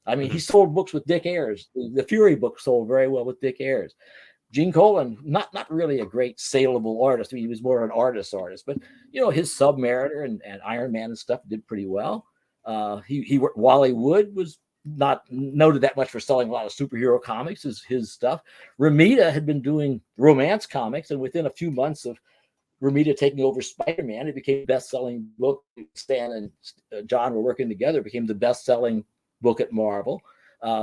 I mean, he sold books with Dick Ayers. The Fury book sold very well with Dick Ayers. Gene Colan, not really a great saleable artist. I mean, he was more an artist, but his Submariner and Iron Man and stuff did pretty well. Wally Wood was not noted that much for selling a lot of superhero comics as his stuff. Romita had been doing romance comics, and within a few months of Romita taking over Spider-Man, it became best-selling book. Stan and John were working together. It became the best-selling book at Marvel.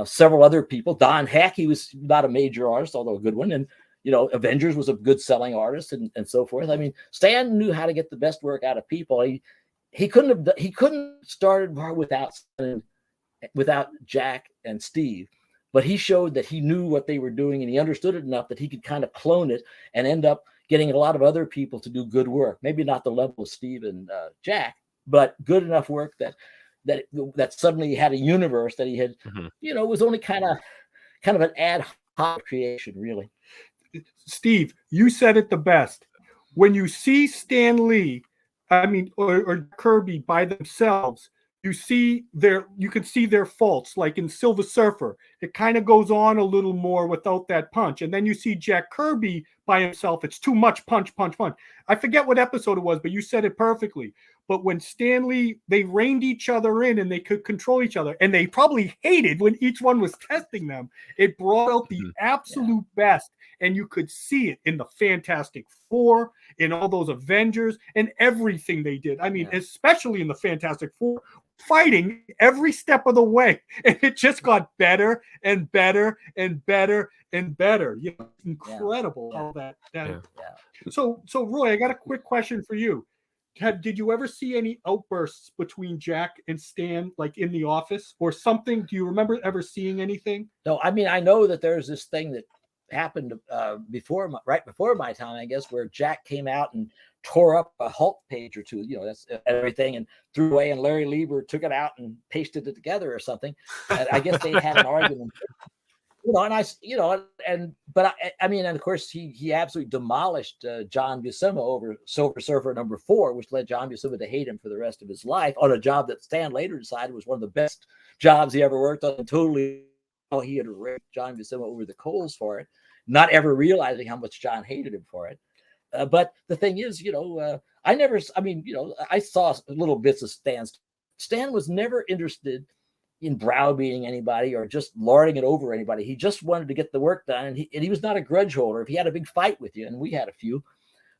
Several other people. Don Heck, he was not a major artist, although a good one. And Avengers was a good selling artist, and so forth. I mean, Stan knew how to get the best work out of people. He couldn't have started without Jack and Steve, but he showed that he knew what they were doing and he understood it enough that he could kind of clone it and end up getting a lot of other people to do good work. Maybe not the level of Steve and Jack, but good enough work that suddenly had a universe that he had, was only kind of an ad hoc creation, really. Steve, you said it the best. When you see Stan Lee, or Kirby by themselves, you can see their faults. Like in Silver Surfer, it kind of goes on a little more without that punch. And then you see Jack Kirby by himself. It's too much punch. I forget what episode it was, but you said it perfectly. But when Stan Lee, they reined each other in and they could control each other. And they probably hated when each one was testing them. It brought out the absolute best. And you could see it in the Fantastic Four, in all those Avengers, and everything they did. I mean, especially in the Fantastic Four, fighting every step of the way. And it just got better and better and better and better. Incredible how that. So Roy, I got a quick question for you. Did you ever see any outbursts between Jack and Stan, like in the office or something? Do you remember ever seeing anything? No, I mean, I know that there's this thing that happened right before my time, I guess, where Jack came out and tore up a Hulk page or two, that's everything, and threw away, and Larry Lieber took it out and pasted it together or something. And I guess they had an argument. And of course he absolutely demolished John Buscema over Silver Surfer #4, which led John Buscema to hate him for the rest of his life on a job that Stan later decided was one of the best jobs he ever worked on, and totally he had raped John Buscema over the coals for it, not ever realizing how much John hated him for it. But the thing is, I saw little bits of Stan's. Stan was never interested in browbeating anybody or just lording it over anybody. He just wanted to get the work done, and he was not a grudge holder. If he had a big fight with you, and we had a few,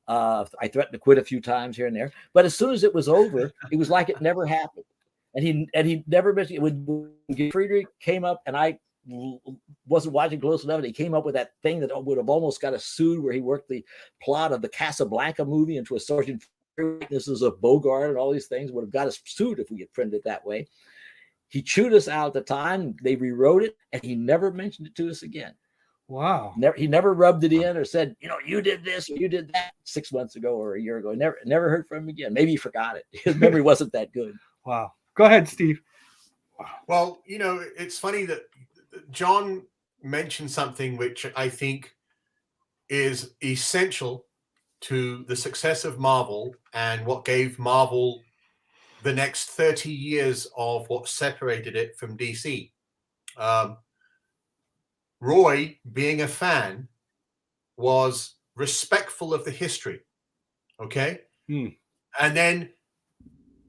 I threatened to quit a few times here and there, but as soon as it was over, it was like it never happened. And he never missed it. When Gary Friedrick came up, and I wasn't watching close enough, and he came up with that thing that would have almost got us sued, where he worked the plot of the Casablanca movie into a Sergeant weaknesses of Bogart and all these things, would have got us sued if we had printed it that way. He chewed us out at the time. They rewrote it, and he never mentioned it to us again. Wow. He never rubbed it in or said, you did this, or you did that 6 months ago or a year ago. Never heard from him again. Maybe he forgot it. His memory wasn't that good. Wow. Go ahead, Steve. Well, it's funny that John mentioned something which I think is essential to the success of Marvel and what gave Marvel the next 30 years of what separated it from DC. Roy, being a fan, was respectful of the history. Okay. And then,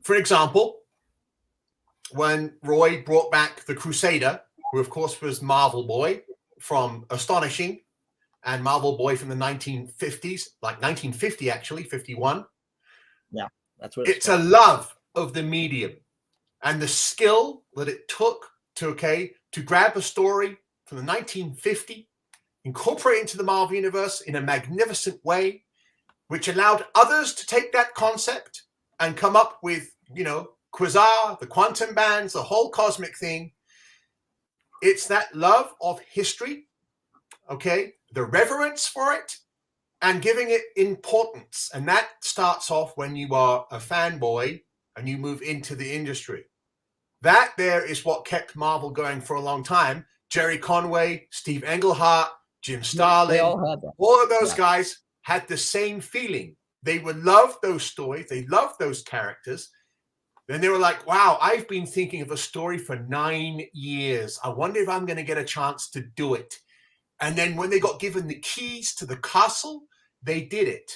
for example, when Roy brought back the Crusader, who of course was Marvel Boy from Astonishing and Marvel Boy from the 1950s, like 1950 actually, 51. Yeah, that's what it's a love of the medium and the skill that it took to grab a story from the 1950, incorporate it into the Marvel Universe in a magnificent way, which allowed others to take that concept and come up with, Quasar, the quantum bands, the whole cosmic thing. It's that love of history, the reverence for it, and giving it importance. And that starts off when you are a fanboy and you move into the industry. That there is what kept Marvel going for a long time. Jerry Conway, Steve Englehart, Jim Starlin, all of those guys had the same feeling. They would love those stories. They loved those characters. Then they were like, wow, I've been thinking of a story for 9 years. I wonder if I'm going to get a chance to do it. And then when they got given the keys to the castle, they did it.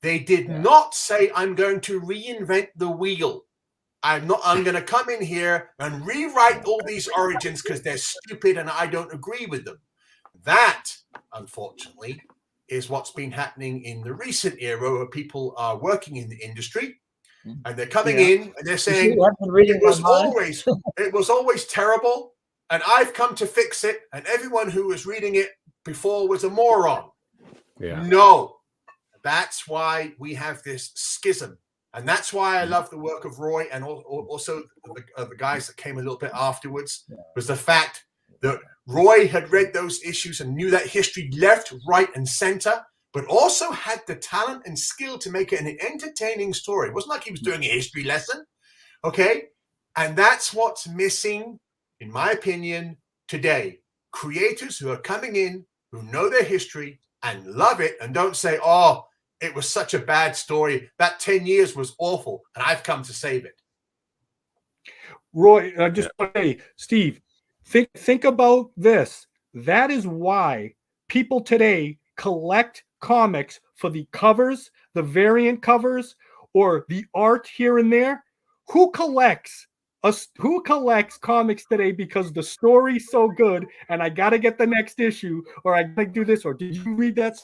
They did not say, I'm going to reinvent the wheel. I'm going to come in here and rewrite all these origins because they're stupid and I don't agree with them. That, unfortunately, is what's been happening in the recent era where people are working in the industry and they're coming in and they're saying it was always terrible and I've come to fix it and everyone who was reading it before was a moron. No, that's why we have this schism. And that's why I love the work of Roy and also the guys that came a little bit afterwards, was the fact that Roy had read those issues and knew that history left, right, and center, but also had the talent and skill to make it an entertaining story. It wasn't like he was doing a history lesson, And that's what's missing, in my opinion, today. Creators who are coming in, who know their history and love it and don't say, oh, it was such a bad story. That 10 years was awful, and I've come to save it. Roy, Steve, think about this. That is why people today collect comics for the covers, the variant covers, or the art here and there. Who collects comics today because the story's so good and I got to get the next issue, or I got to do this, or did you read that?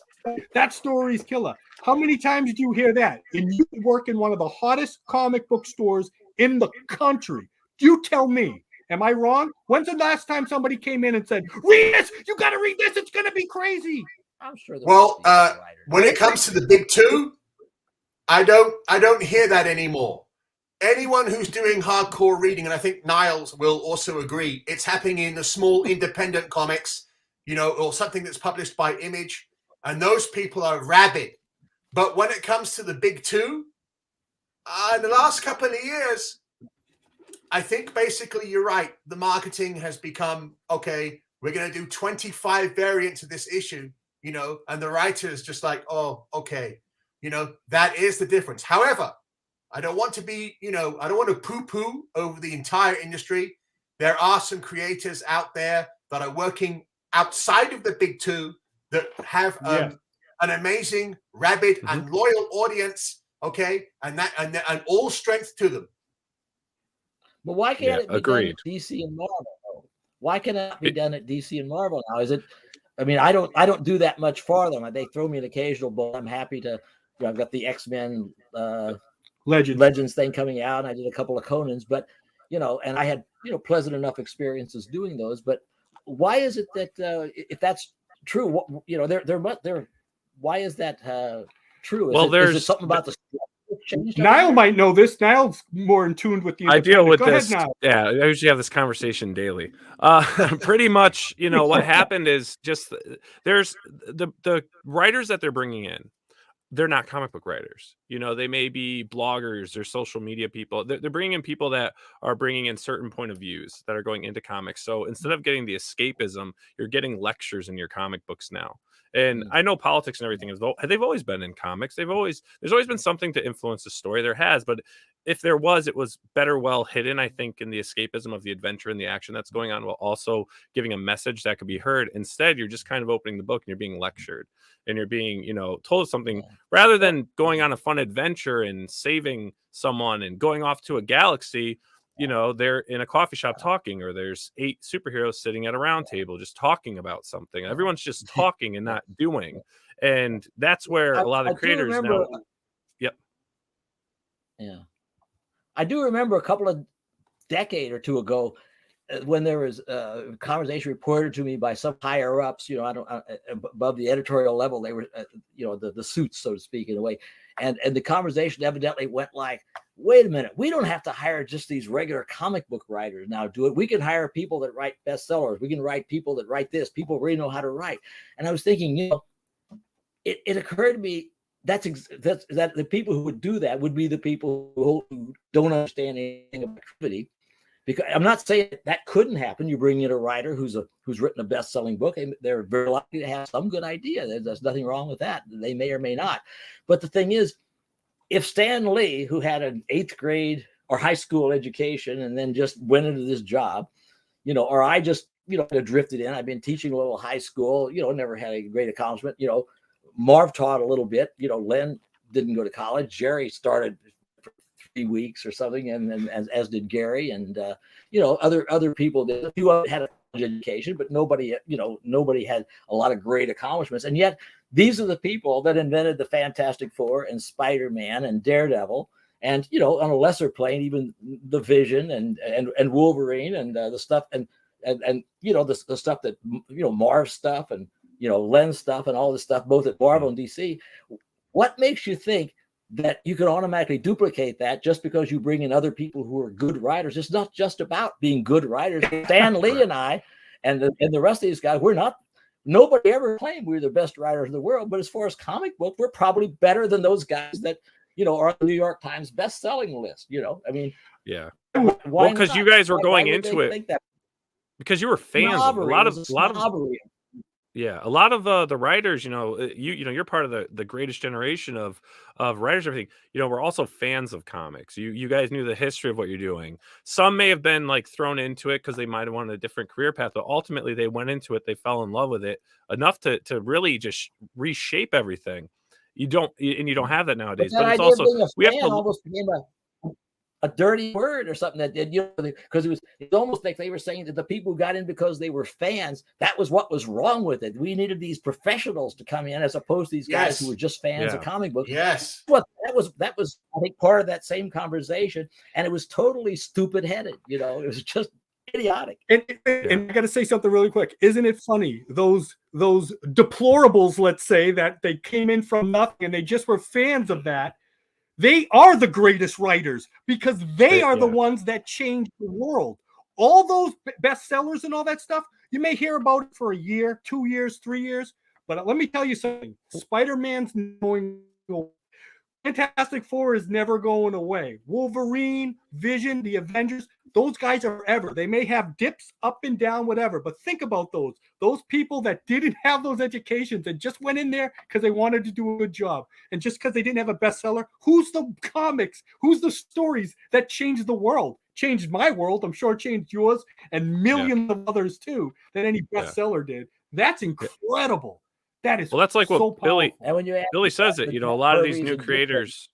That story's killer. How many times do you hear that? And you work in one of the hottest comic book stores in the country. You tell me, am I wrong? When's the last time somebody came in and said, read this, you got to read this, it's going to be crazy? I'm sure. Well, when it comes to the big two, I don't hear that anymore. Anyone who's doing hardcore reading, and I think Niles will also agree, it's happening in the small independent comics, or something that's published by Image, and those people are rabid. But when it comes to the big two, in the last couple of years, I think basically you're right. The marketing has become, we're going to do 25 variants of this issue, and the writer's just like, oh, okay. That is the difference. However, I don't want to be, I don't want to poo-poo over the entire industry. There are some creators out there that are working outside of the big two that have an amazing, rabid, and loyal audience, and all strength to them. But why can't it be done at DC and Marvel? Why can it be done at DC and Marvel now? Is it? I mean, I don't do that much for them. They throw me an occasional book. I'm happy to. I've got the X-Men Legends thing coming out, and I did a couple of Conans, but and I had pleasant enough experiences doing those. But why is it that if that's true, why is that true? Is it something about the Niall might know this. Niall's more in tune with the. I deal with this. Yeah, I usually have this conversation daily. Pretty much, what happened is just there's the writers that they're bringing in. They're not comic book writers. You know, they may be bloggers or social media people. They're bringing in people that are bringing in certain point of views that are going into comics. So instead of getting the escapism, you're getting lectures in your comic books now. And I know politics and everything they've always been in comics. There's always been something to influence the story. There has, but if there was, it was better well hidden, I think, in the escapism of the adventure and the action that's going on, while also giving a message that could be heard. Instead, you're just kind of opening the book and you're being lectured and you're being, told something rather than going on a fun adventure and saving someone and going off to a galaxy. They're in a coffee shop talking, or there's 8 superheroes sitting at a round table just talking about something. Everyone's just talking and not doing. And that's where a lot of creators now. Yep. Yeah. I do remember a couple of decade or two ago when there was a conversation reported to me by some higher ups, above the editorial level. They were, the suits, so to speak, in a way. And the conversation evidently went like, wait a minute, we don't have to hire just these regular comic book writers now to do it. We can hire people that write bestsellers. We can write people that write this. People really know how to write. And I was thinking, it occurred to me, that the people who would do that would be the people who don't understand anything about creativity. Because I'm not saying that couldn't happen. You bring in a writer who's written a best-selling book, and they're very likely to have some good idea. There's nothing wrong with that. They may or may not. But the thing is, if Stan Lee, who had an 8th grade or high school education and then just went into this job, or I just, drifted in. I've been teaching a little high school, never had a great accomplishment. Marv taught a little bit. Len didn't go to college. Jerry started for 3 weeks or something, and as did Gary, and other people did. A few of them had a college education, but nobody had a lot of great accomplishments. And yet, these are the people that invented the Fantastic Four and Spider-Man and Daredevil, and on a lesser plane, even the Vision and Wolverine and the stuff and the stuff that Marv stuff and Len's stuff and all this stuff, both at Marvel and DC. What makes you think that you can automatically duplicate that just because you bring in other people who are good writers? It's not just about being good writers. Stan Lee and I and the rest of these guys, nobody ever claimed we were the best writers in the world. But as far as comic book, we're probably better than those guys that, are on the New York Times best-selling list. I mean, yeah. Why because you not? guys were Why going would into they it think that? because you were fans of a lot of snobbery. Yeah, a lot of the writers, you're part of the greatest generation of writers. Everything, we're also fans of comics. You guys knew the history of what you're doing. Some may have been like thrown into it because they might have wanted a different career path, but ultimately they went into it. They fell in love with it enough to really just reshape everything. You don't have that nowadays. But it's also we have to almost became a dirty word or something that did, because it's almost like they were saying that the people who got in because they were fans, that was what was wrong with it. We needed these professionals to come in as opposed to these guys who were just fans of comic books. Yes. Well, that was I think part of that same conversation, and it was totally stupid headed. It was just idiotic. And I got to say something really quick. Isn't it funny? Those deplorables, let's say, that they came in from nothing and they just were fans of that. They are the greatest writers because they are the ones that changed the world. All those bestsellers and all that stuff, you may hear about it for a year, 2 years, 3 years. But let me tell you something. Spider-Man's going away. Fantastic Four is never going away. Wolverine, Vision, the Avengers, those guys are ever. They may have dips up and down, whatever. But think about those people that didn't have those educations and just went in there because they wanted to do a good job. And just because they didn't have a bestseller, who's the comics? Who's the stories that changed the world? Changed my world. I'm sure it changed yours and millions of others too that any bestseller did. That's incredible. That is that's like so what Billy Billy says it. A lot of these new creators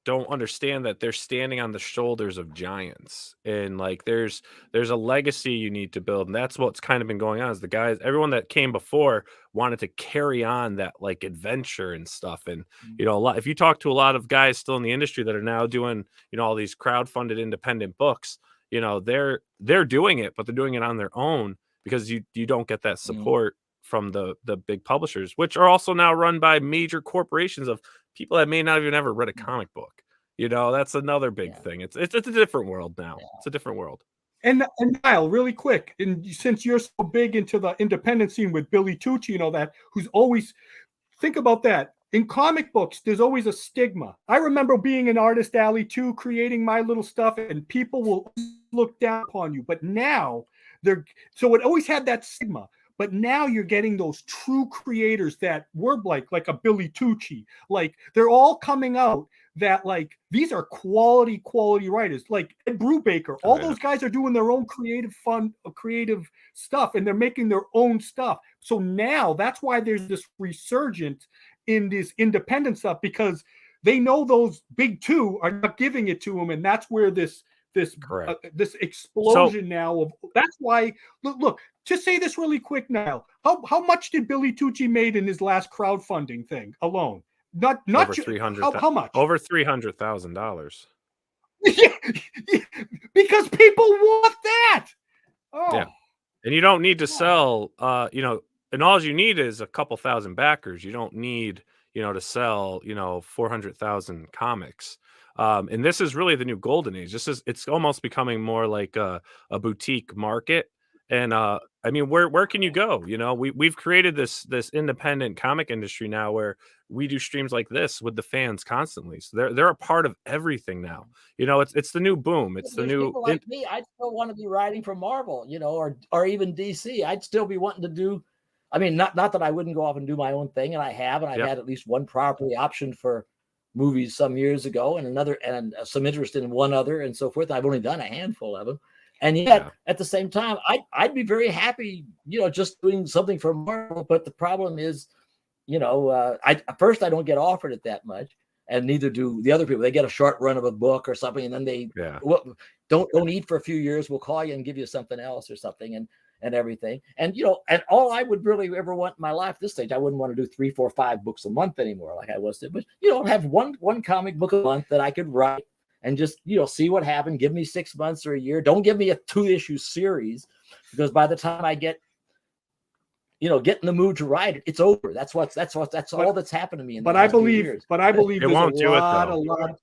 don't understand that they're standing on the shoulders of giants, and like there's a legacy you need to build, and that's what's kind of been going on. Is the guys, everyone that came before wanted to carry on that like adventure and stuff, and a lot. If you talk to a lot of guys still in the industry that are now doing all these crowdfunded independent books, they're doing it, but they're doing it on their own because you don't get that support from the big publishers, which are also now run by major corporations of people that may not even ever read a comic book. That's another big thing. It's a different world now. It's a different world. And Niall, really quick, and since you're so big into the independent scene with Billy Tucci and all that, who's always think about that. in comic books, there's always a stigma. I remember being in Artist Alley too, creating my little stuff, and people will look down upon you. But now so it always had that stigma. But now you're getting those true creators that were like a Billy Tucci. Like they're all coming out that like these are quality writers. Like Ed Brubaker, all those guys are doing their own creative stuff, and they're making their own stuff. So now that's why there's this resurgence in this independent stuff, because they know those big two are not giving it to them, and that's where this explosion now of. That's why look. Just say this really quick now. How much did Billy Tucci made in his last crowdfunding thing alone? Not over 300. How much? Over $300,000. Yeah, because people want that. Oh. Yeah, and you don't need to sell. And all you need is a couple thousand backers. You don't need to sell 400,000 comics. And this is really the new golden age. It's almost becoming more like a boutique market. And I mean, where can you go? We've created this independent comic industry now where we do streams like this with the fans constantly. So they're a part of everything now. It's the new boom. It's the new. People like me, I'd still want to be writing for Marvel, or even DC. I'd still be wanting to do. I mean, not that I wouldn't go off and do my own thing, and I have, and I've had at least one property option for movies some years ago, and some interest in one other, and so forth. I've only done a handful of them. And yet, at the same time, I'd be very happy, just doing something for Marvel. But the problem is, at first I don't get offered it that much, and neither do the other people. They get a short run of a book or something, and then they don't eat for a few years. We'll call you and give you something else or something, and everything. And and all I would really ever want in my life at this stage, I wouldn't want to do 3, 4, 5 books a month anymore like I was. But have one comic book a month that I could write. And just, see what happened. Give me 6 months or a year. Don't give me a 2-issue series, because by the time I get in the mood to write it, it's over. That's all that's happened to me. I believe it won't do it though.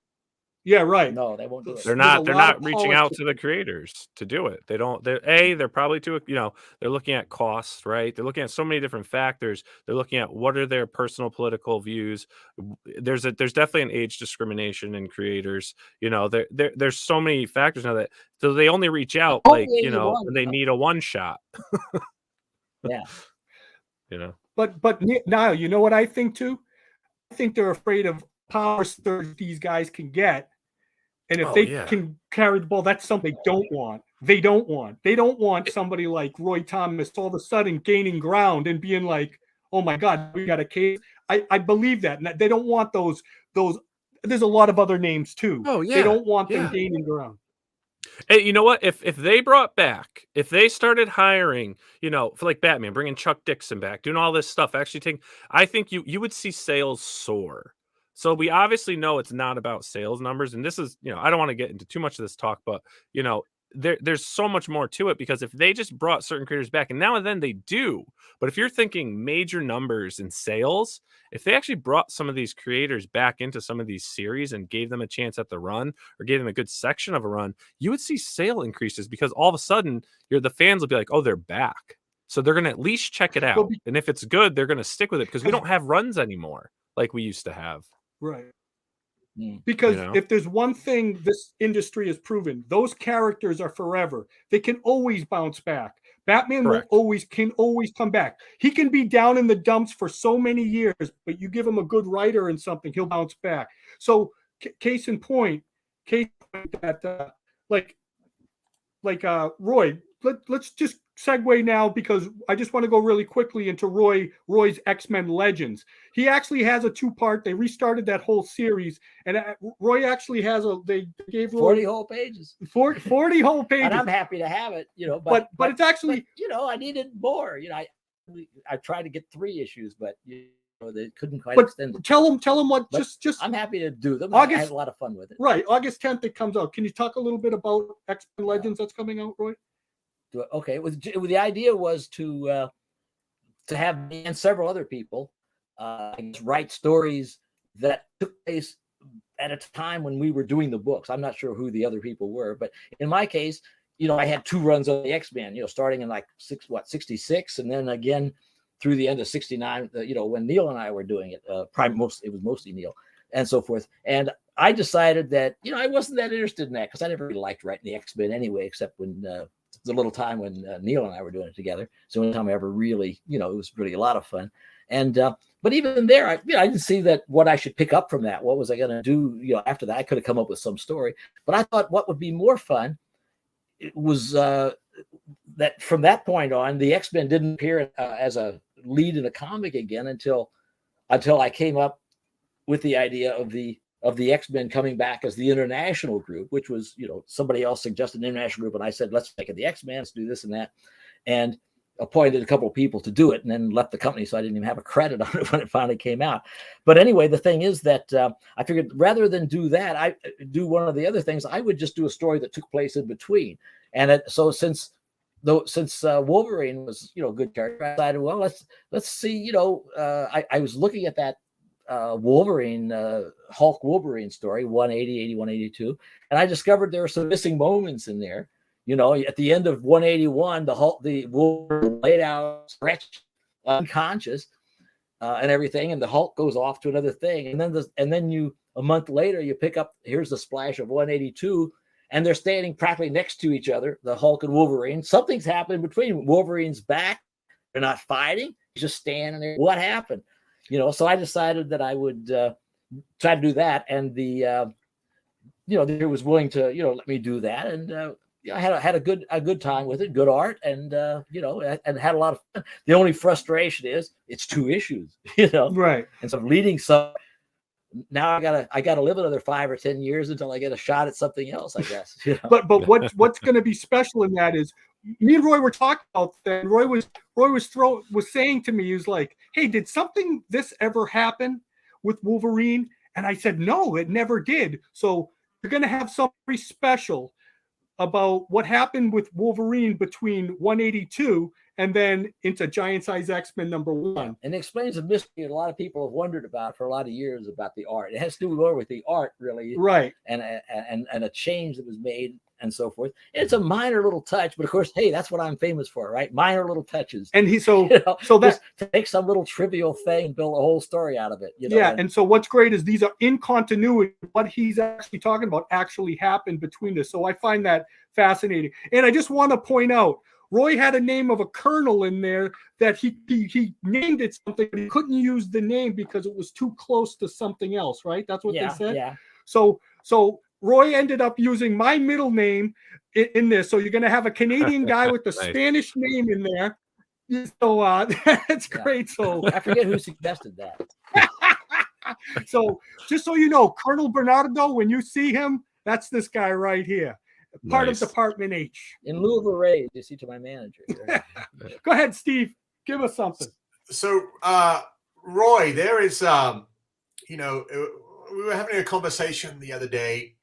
Yeah, right. No, they won't do it. They're not reaching out to the creators to do it. They don't. They're probably too. They're looking at costs, right? They're looking at so many different factors. They're looking at what are their personal political views. There's definitely an age discrimination in creators. There's so many factors now that so they only reach out when they need a one shot. Yeah. But now you know what I think too. I think they're afraid of power surge these guys can get. And if they can carry the ball, that's something they don't want. They don't want somebody like Roy Thomas all of a sudden gaining ground and being like, oh my God, we got a case. I believe that. And they don't want those. There's a lot of other names too. Oh, yeah. They don't want them gaining ground. Hey, you know what? If they brought back, if they started hiring, for like Batman, bringing Chuck Dixon back, doing all this stuff, I think you would see sales soar. So we obviously know it's not about sales numbers. And this is, I don't want to get into too much of this talk, but, there's so much more to it, because if they just brought certain creators back, and now and then they do, but if you're thinking major numbers in sales, if they actually brought some of these creators back into some of these series and gave them a chance at the run, or gave them a good section of a run, you would see sale increases, because all of a sudden the fans will be like, oh, they're back. So they're going to at least check it out. And if it's good, they're going to stick with it, because we don't have runs anymore like we used to have. Right. Because if there's one thing this industry has proven, those characters are forever. They can always bounce back. Batman can always come back. He can be down in the dumps for so many years, but you give him a good writer and something, he'll bounce back. So case in point that Roy, let's just segue now, because I just want to go really quickly into Roy's X-Men Legends. He actually has a 2-part. They restarted that whole series, and Roy actually has they gave Roy 40 whole pages. 40 whole pages. And I'm happy to have it, but it's actually, I needed more. I tried to get 3 issues, but they couldn't quite extend it. Tell them what. But just I'm happy to do them. I had a lot of fun with it. Right, August 10th it comes out. Can you talk a little bit about X-Men Legends that's coming out, Roy? Okay, the idea was to have me and several other people write stories that took place at a time when we were doing the books. I'm not sure who the other people were, but in my case, I had 2 runs of the X-Men, starting in like 66, and then again through the end of '69. When Neil and I were doing it, it was mostly Neil and so forth. And I decided that I wasn't that interested in that because I never really liked writing the X-Men anyway, except when the little time when Neil and I were doing it together. So one time I ever really, it was really a lot of fun. And but even there, I didn't see that what I should pick up from that. What was I going to do? After that, I could have come up with some story. But I thought what would be more fun was that from that point on, the X-Men didn't appear as a lead in a comic again until I came up with the idea of the X-Men coming back as the international group, which was, somebody else suggested an international group. And I said, let's make it the X-Men, let's do this and that. And appointed a couple of people to do it and then left the company. So I didn't even have a credit on it when it finally came out. But anyway, the thing is that I figured rather than do that, I do one of the other things. I would just do a story that took place in between. And so since Wolverine was, good character, I decided, well, let's see, I was looking at that Wolverine, Hulk Wolverine story, 180, 81, 82. And I discovered there were some missing moments in there. At the end of 181, the Wolverine laid out, stretched, unconscious, and everything, and the Hulk goes off to another thing, and then a month later you pick up, here's the splash of 182, and they're standing practically next to each other, the Hulk and Wolverine. Something's happened between. Wolverine's back, they're not fighting, he's just standing there. What happened? So I decided that I would try to do that, and the there was willing to let me do that, and I had a good time with it, good art, and and had a lot of fun. The only frustration is it's 2 issues, Right. And so leading some. Now I gotta live another 5 or 10 years until I get a shot at something else, I guess. But what's going to be special in that is me and Roy were talking about that. And Roy was saying to me, he was like, "Hey, did something this ever happen with Wolverine?" And I said, "No, it never did." So you're going to have something very special about what happened with Wolverine between 182 and then into Giant Size X-Men #1. And it explains a mystery that a lot of people have wondered about for a lot of years about the art. It has to do more with the art, really. Right. And a change that was made and so forth. It's a minor little touch, but of course, hey, that's what I'm famous for, right? Minor little touches. And so that take some little trivial thing and build a whole story out of it. And so what's great is these are in continuity. What he's actually talking about actually happened between this. So I find that fascinating. And I just want to point out, Roy had a name of a colonel in there that he named it something, but he couldn't use the name because it was too close to something else, right? That's what they said. Yeah. So Roy ended up using my middle name in this. So you're going to have a Canadian guy with the Nice. Spanish name in there. So that's great. So I forget who suggested that. So just so you know, Colonel Bernardo, when you see him, that's this guy right here. Part Nice. of Department H. In lieu of a raise, you see, to my manager. Go ahead, Steve. Give us something. So, Roy, there is, we were having a conversation the other day,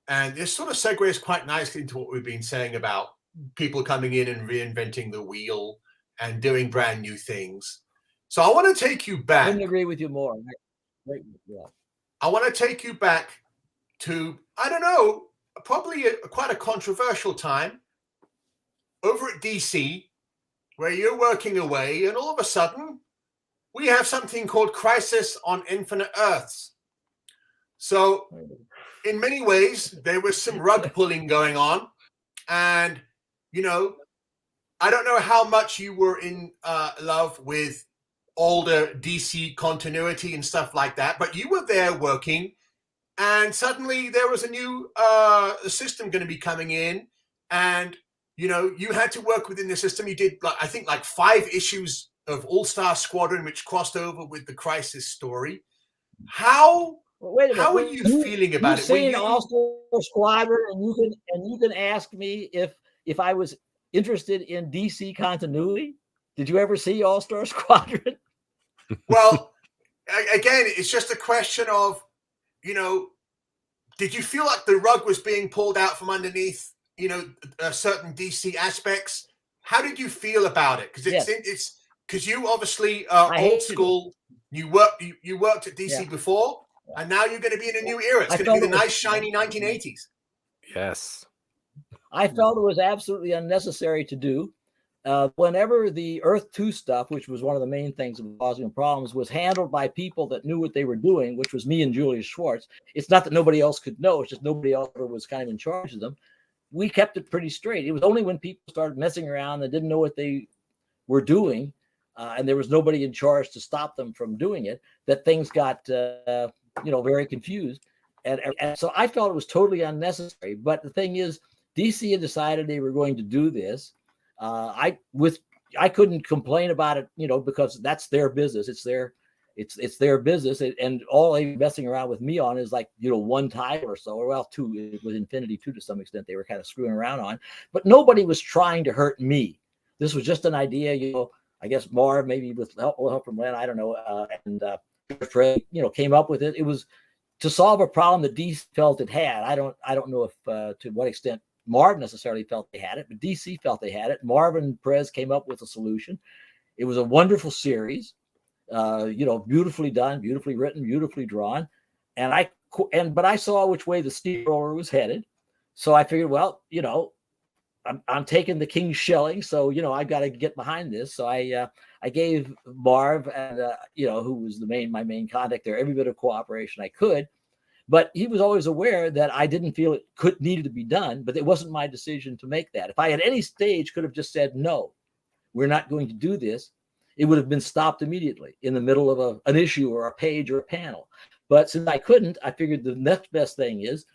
and this sort of segues quite nicely into what we've been saying about people coming in and reinventing the wheel and doing brand new things. So I want to take you I back. couldn't agree with you more. Right. Yeah. I want to take you back to, I don't know, probably quite a controversial time over at DC, where you're working away, and all of a sudden, we have something called Crisis on Infinite Earths. So, in many ways, there was some rug pulling going on, and I don't know how much you were in love with older DC continuity and stuff like that, but you were there working. And suddenly there was a new system going to be coming in, and you had to work within the system. You did, I think, 5 issues of All-Star Squadron, which crossed over with the Crisis story. How are you feeling about it? You've seen All-Star Squadron, and you can ask me if I was interested in DC continuity. Did you ever see All-Star Squadron? Well, again, it's just a question of, did you feel like the rug was being pulled out from underneath, certain DC aspects? How did you feel about it? Because it's because you obviously are old school. You worked at DC before, and now you're going to be in a new era. It's going to be the nice, shiny 1980s. Yes. I felt it was absolutely unnecessary to do. whenever the Earth 2 stuff, which was one of the main things that was causing problems, was handled by people that knew what they were doing, which was me and Julius Schwartz. It's not that nobody else could know, it's just nobody else was kind of in charge of them. We kept it pretty straight. It was only when people started messing around and didn't know what they were doing, and there was nobody in charge to stop them from doing it, that things got very confused. And so I felt it was totally unnecessary. But the thing is, DC had decided they were going to do this. I couldn't complain about it, because that's their business. It's their business, and all they messing around with me on is like one title or so, or well, two with Infinity 2 to some extent. They were kind of screwing around on, but nobody was trying to hurt me. This was just an idea, I guess Marv, maybe with help from Len, I don't know, and Fred, came up with it. It was to solve a problem that DC felt it had. I don't know if to what extent Marv necessarily felt they had it, but DC felt they had it. Marv and Perez came up with a solution. It was a wonderful series, beautifully done, beautifully written, beautifully drawn. But I saw which way the steamroller was headed. So I figured, well, I'm taking the king's shilling, so I've got to get behind this. So I gave Marv and who was my main contact there, every bit of cooperation I could. But he was always aware that I didn't feel it needed to be done, but it wasn't my decision to make that. If I at any stage could have just said, no, we're not going to do this, it would have been stopped immediately in the middle of an issue or a page or a panel. But since I couldn't, I figured the next best thing is,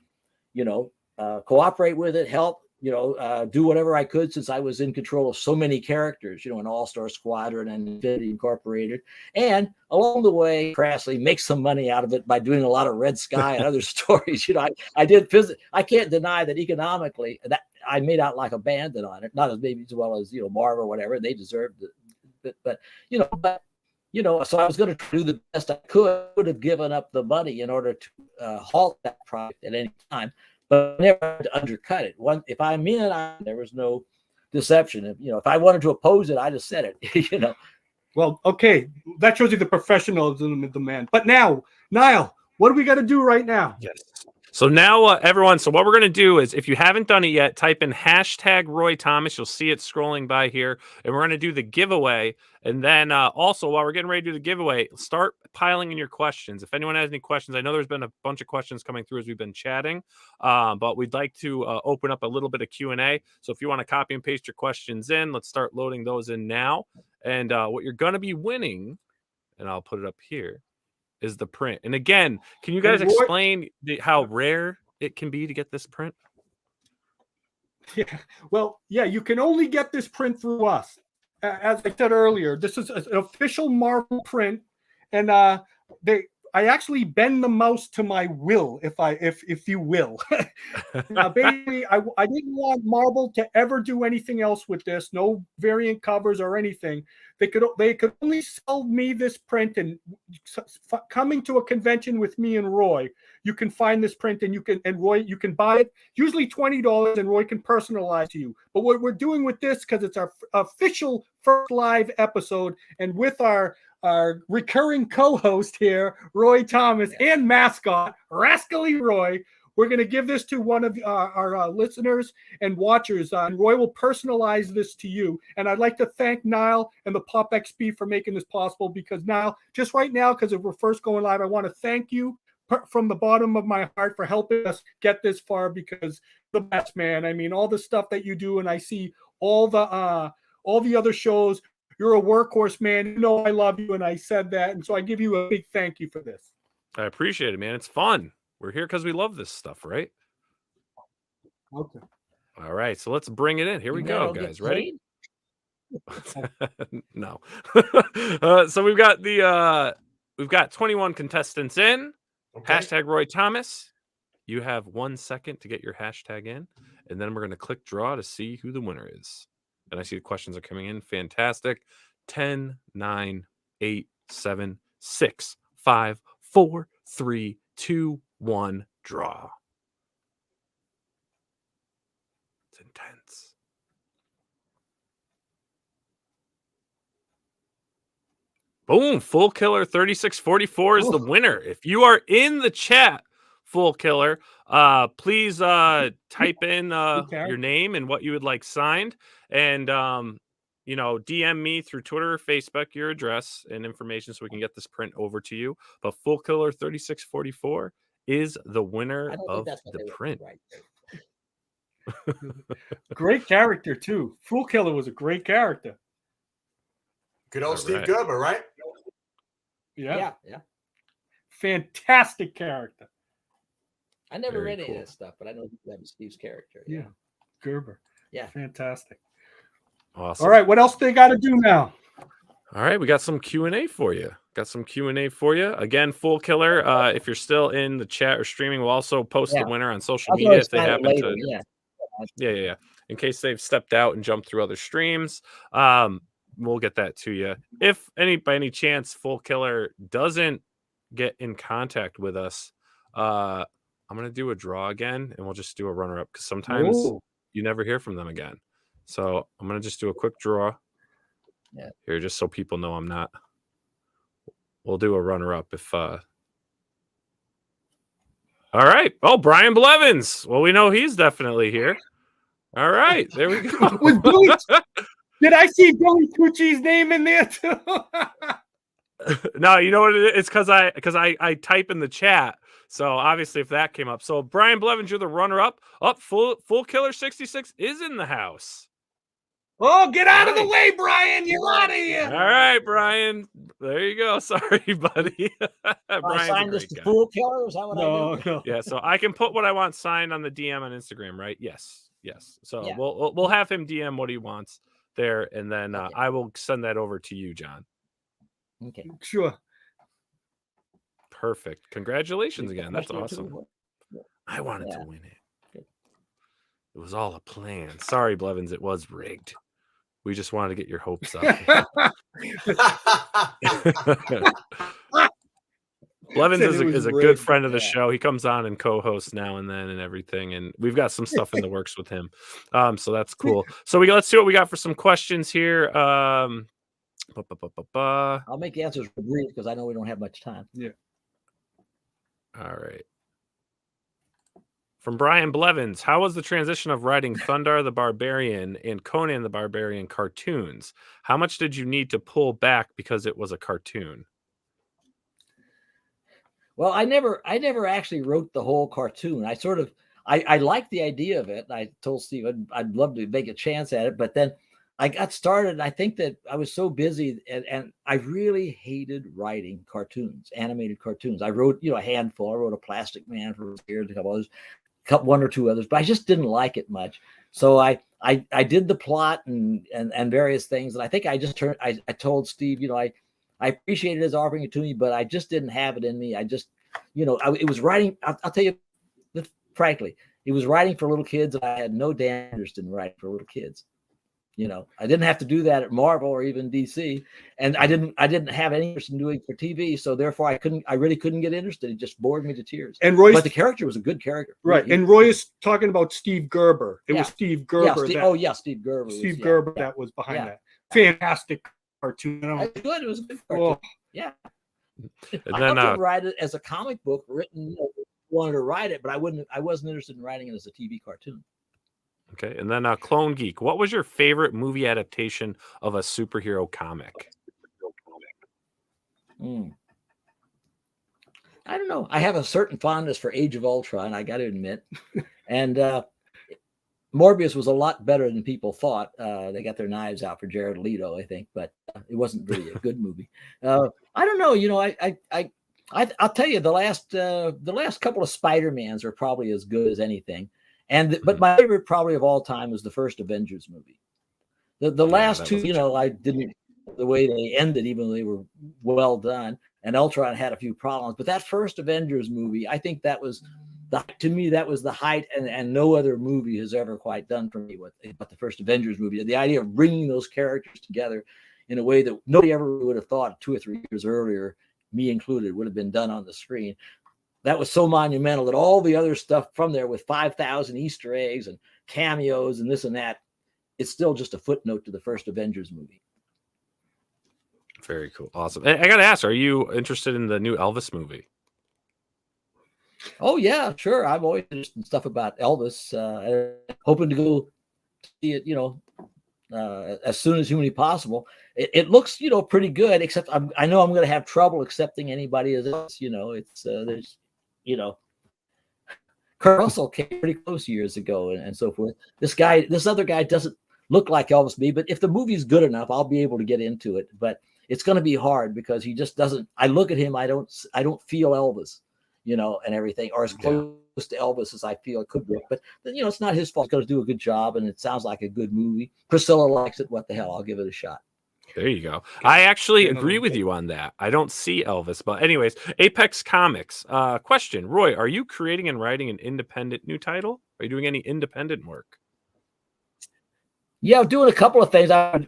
cooperate with it, help, do whatever I could, since I was in control of so many characters, an All-Star Squadron and Infinity Incorporated, and along the way, crassly make some money out of it by doing a lot of Red Sky and other stories. I did I can't deny that economically that I made out like a bandit on it, not as maybe as well as Marv or whatever. They deserved it, but so I was going to do the best I could have given up the money in order to halt that project at any time. But never to undercut it. If I'm in, there was no deception. If I wanted to oppose it, I just said it. Well, okay, that shows you the professionalism of the man. But now, Niall, what do we got to do right now? Yes. So now, everyone, so what we're going to do is, if you haven't done it yet, type in hashtag Roy Thomas. You'll see it scrolling by here. And we're going to do the giveaway. And then also, while we're getting ready to do the giveaway, start piling in your questions. If anyone has any questions, I know there's been a bunch of questions coming through as we've been chatting, but we'd like to open up a little bit of Q&A. So if you want to copy and paste your questions in, let's start loading those in now. And what you're going to be winning, and I'll put it up here, is the print. And again, can you guys explain how rare it can be to get this print? Yeah, well, yeah, you can only get this print through us. As I said earlier, this is an official Marvel print, and I actually bend the mouse to my will, if you will. Basically, I didn't want Marvel to ever do anything else with this. No variant covers or anything. They could only sell me this print, and coming to a convention with me and Roy, you can find this print, and Roy, you can buy it. Usually $20, and Roy can personalize to you. But what we're doing with this, because it's our official first live episode, and with our recurring co-host here, Roy Thomas, and mascot, Rascally Roy, we're going to give this to one of our listeners and watchers, and Roy will personalize this to you. And I'd like to thank Niall and the Pop XP for making this possible, because Niall, just right now, because we're first going live, I want to thank you from the bottom of my heart for helping us get this far, because the best, man. I mean, all the stuff that you do, and I see all the other shows. You're a workhorse, man. I love you, and I said that, and so I give you a big thank you for this. I appreciate it, man. It's fun. We're here because we love this stuff, right? Okay. All right, so let's bring it in. Here we go, guys. Ready? No. So we've got 21 contestants in. Okay. Hashtag Roy Thomas. You have 1 second to get your hashtag in, and then we're going to click draw to see who the winner is. And I see the questions are coming in. Fantastic. 10, 9, 8, 7, 6, 5, 4, 3, 2, 1, draw. It's intense. Boom. Full Killer 3644 is the winner. If you are in the chat, Full Killer, please type in your name and what you would like signed. And DM me through Twitter or Facebook your address and information so we can get this print over to you. But Full Killer 3644 is the winner I don't think of that's what the they were print. right. Great character too. Fool Killer was a great character. Good old All Steve right. Gerber, right? Yeah. Yeah. Fantastic character. I never Very read any cool. of that stuff, but I know that was Steve's character. Yeah. Gerber. Yeah. Fantastic. Awesome. All right. What else they got to do now? All right, we got some Q&A for you. Again, Full Killer. If you're still in the chat or streaming, we'll also post the winner on social I'll media if they sign it happen later, to. Yeah. Yeah. In case they've stepped out and jumped through other streams, we'll get that to you. If by any chance Full Killer doesn't get in contact with us, I'm gonna do a draw again, and we'll just do a runner-up because sometimes you never hear from them again. So I'm gonna just do a quick draw. Yeah. Here, just so people know I'm not. We'll do a runner-up if. All right. Oh, Brian Blevins. Well, we know he's definitely here. All right, there we go. Was Billy, did I see Billy Tucci's name in there too? No, you know what it is? It's because I type in the chat. So obviously, if that came up, so Brian Blevins, you're the runner-up. Full Killer 66 is in the house. Oh, get out of the way, Brian! You're out of here. All right, Brian. There you go. Sorry, buddy. I signed this to Fool Killer. Is that what I do? No. Yeah, so I can put what I want signed on the DM on Instagram, right? Yes. So we'll have him DM what he wants there, and then I will send that over to you, John. Okay. Sure. Perfect. Congratulations again. That's awesome. I wanted to win it. It was all a plan. Sorry, Blevins, it was rigged. We just wanted to get your hopes up. Blevins is a good friend of the show. He comes on and co-hosts now and then and everything, and we've got some stuff in the works with him. So that's cool. So let's see what we got for some questions here. I'll make the answers brief because I know we don't have much time. Yeah. All right. From Brian Blevins, how was the transition of writing Thundar the Barbarian and Conan the Barbarian cartoons? How much did you need to pull back because it was a cartoon? Well, I never actually wrote the whole cartoon. I liked the idea of it. I told Steve I'd love to make a chance at it, but then I got started. And I think that I was so busy, and I really hated writing cartoons, animated cartoons. I wrote, a handful. I wrote a Plastic Man for years, a couple others, one or two others, but I just didn't like it much. So I did the plot and various things, and I think I told Steve, I appreciated his offering it to me, but I just didn't have it in me. I just, it was writing. I'll tell you, frankly, it was writing for little kids. I had no damn interest in writing for little kids. I didn't have to do that at Marvel or even DC, and I didn't have any interest in doing it for TV. So therefore, I really couldn't get interested. It just bored me to tears. And but the character was a good character, right? And Roy is talking about Steve Gerber. It was Steve Gerber. Steve Gerber. Steve Gerber that was behind that. Fantastic cartoon. It was a good cartoon. Yeah. And I then wanted to write it as a comic book written. Wanted to write it, but I wasn't interested in writing it as a TV cartoon. Okay, and then Clone Geek, what was your favorite movie adaptation of a superhero comic? I don't know. I have a certain fondness for Age of Ultron, I got to admit. And Morbius was a lot better than people thought. They got their knives out for Jared Leto, I think, but it wasn't really a good movie. I don't know. I'll tell you, the last couple of Spider-Mans are probably as good as anything. But my favorite probably of all time was the first Avengers movie. The last two, I didn't the way they ended, even though they were well done. And Ultron had a few problems, but that first Avengers movie, I think that was to me that was the height, and no other movie has ever quite done for me what the first Avengers movie. The idea of bringing those characters together in a way that nobody ever would have thought 2 or 3 years earlier, me included, would have been done on the screen. That was so monumental that all the other stuff from there with 5,000 Easter eggs and cameos and this and that, it's still just a footnote to the first Avengers movie. Very cool. Awesome. I got to ask, are you interested in the new Elvis movie? Oh, yeah, sure. I'm always interested in stuff about Elvis. Hoping to go see it, as soon as humanly possible. It looks, pretty good, except I know I'm going to have trouble accepting anybody else. It's there's, Kurt Russell came pretty close years ago and so forth. This other guy doesn't look like Elvis to me, but if the movie's good enough, I'll be able to get into it. But it's going to be hard because he just doesn't. I look at him, I don't feel Elvis, and everything, or as close to Elvis as I feel it could be. But then, it's not his fault. He's going to do a good job, and it sounds like a good movie. Priscilla likes it. What the hell? I'll give it a shot. There you go. I actually agree with you on that. I don't see Elvis, but anyways, Apex Comics. Question, Roy, are you creating and writing an independent new title? Are you doing any independent work? Yeah, I'm doing a couple of things. We're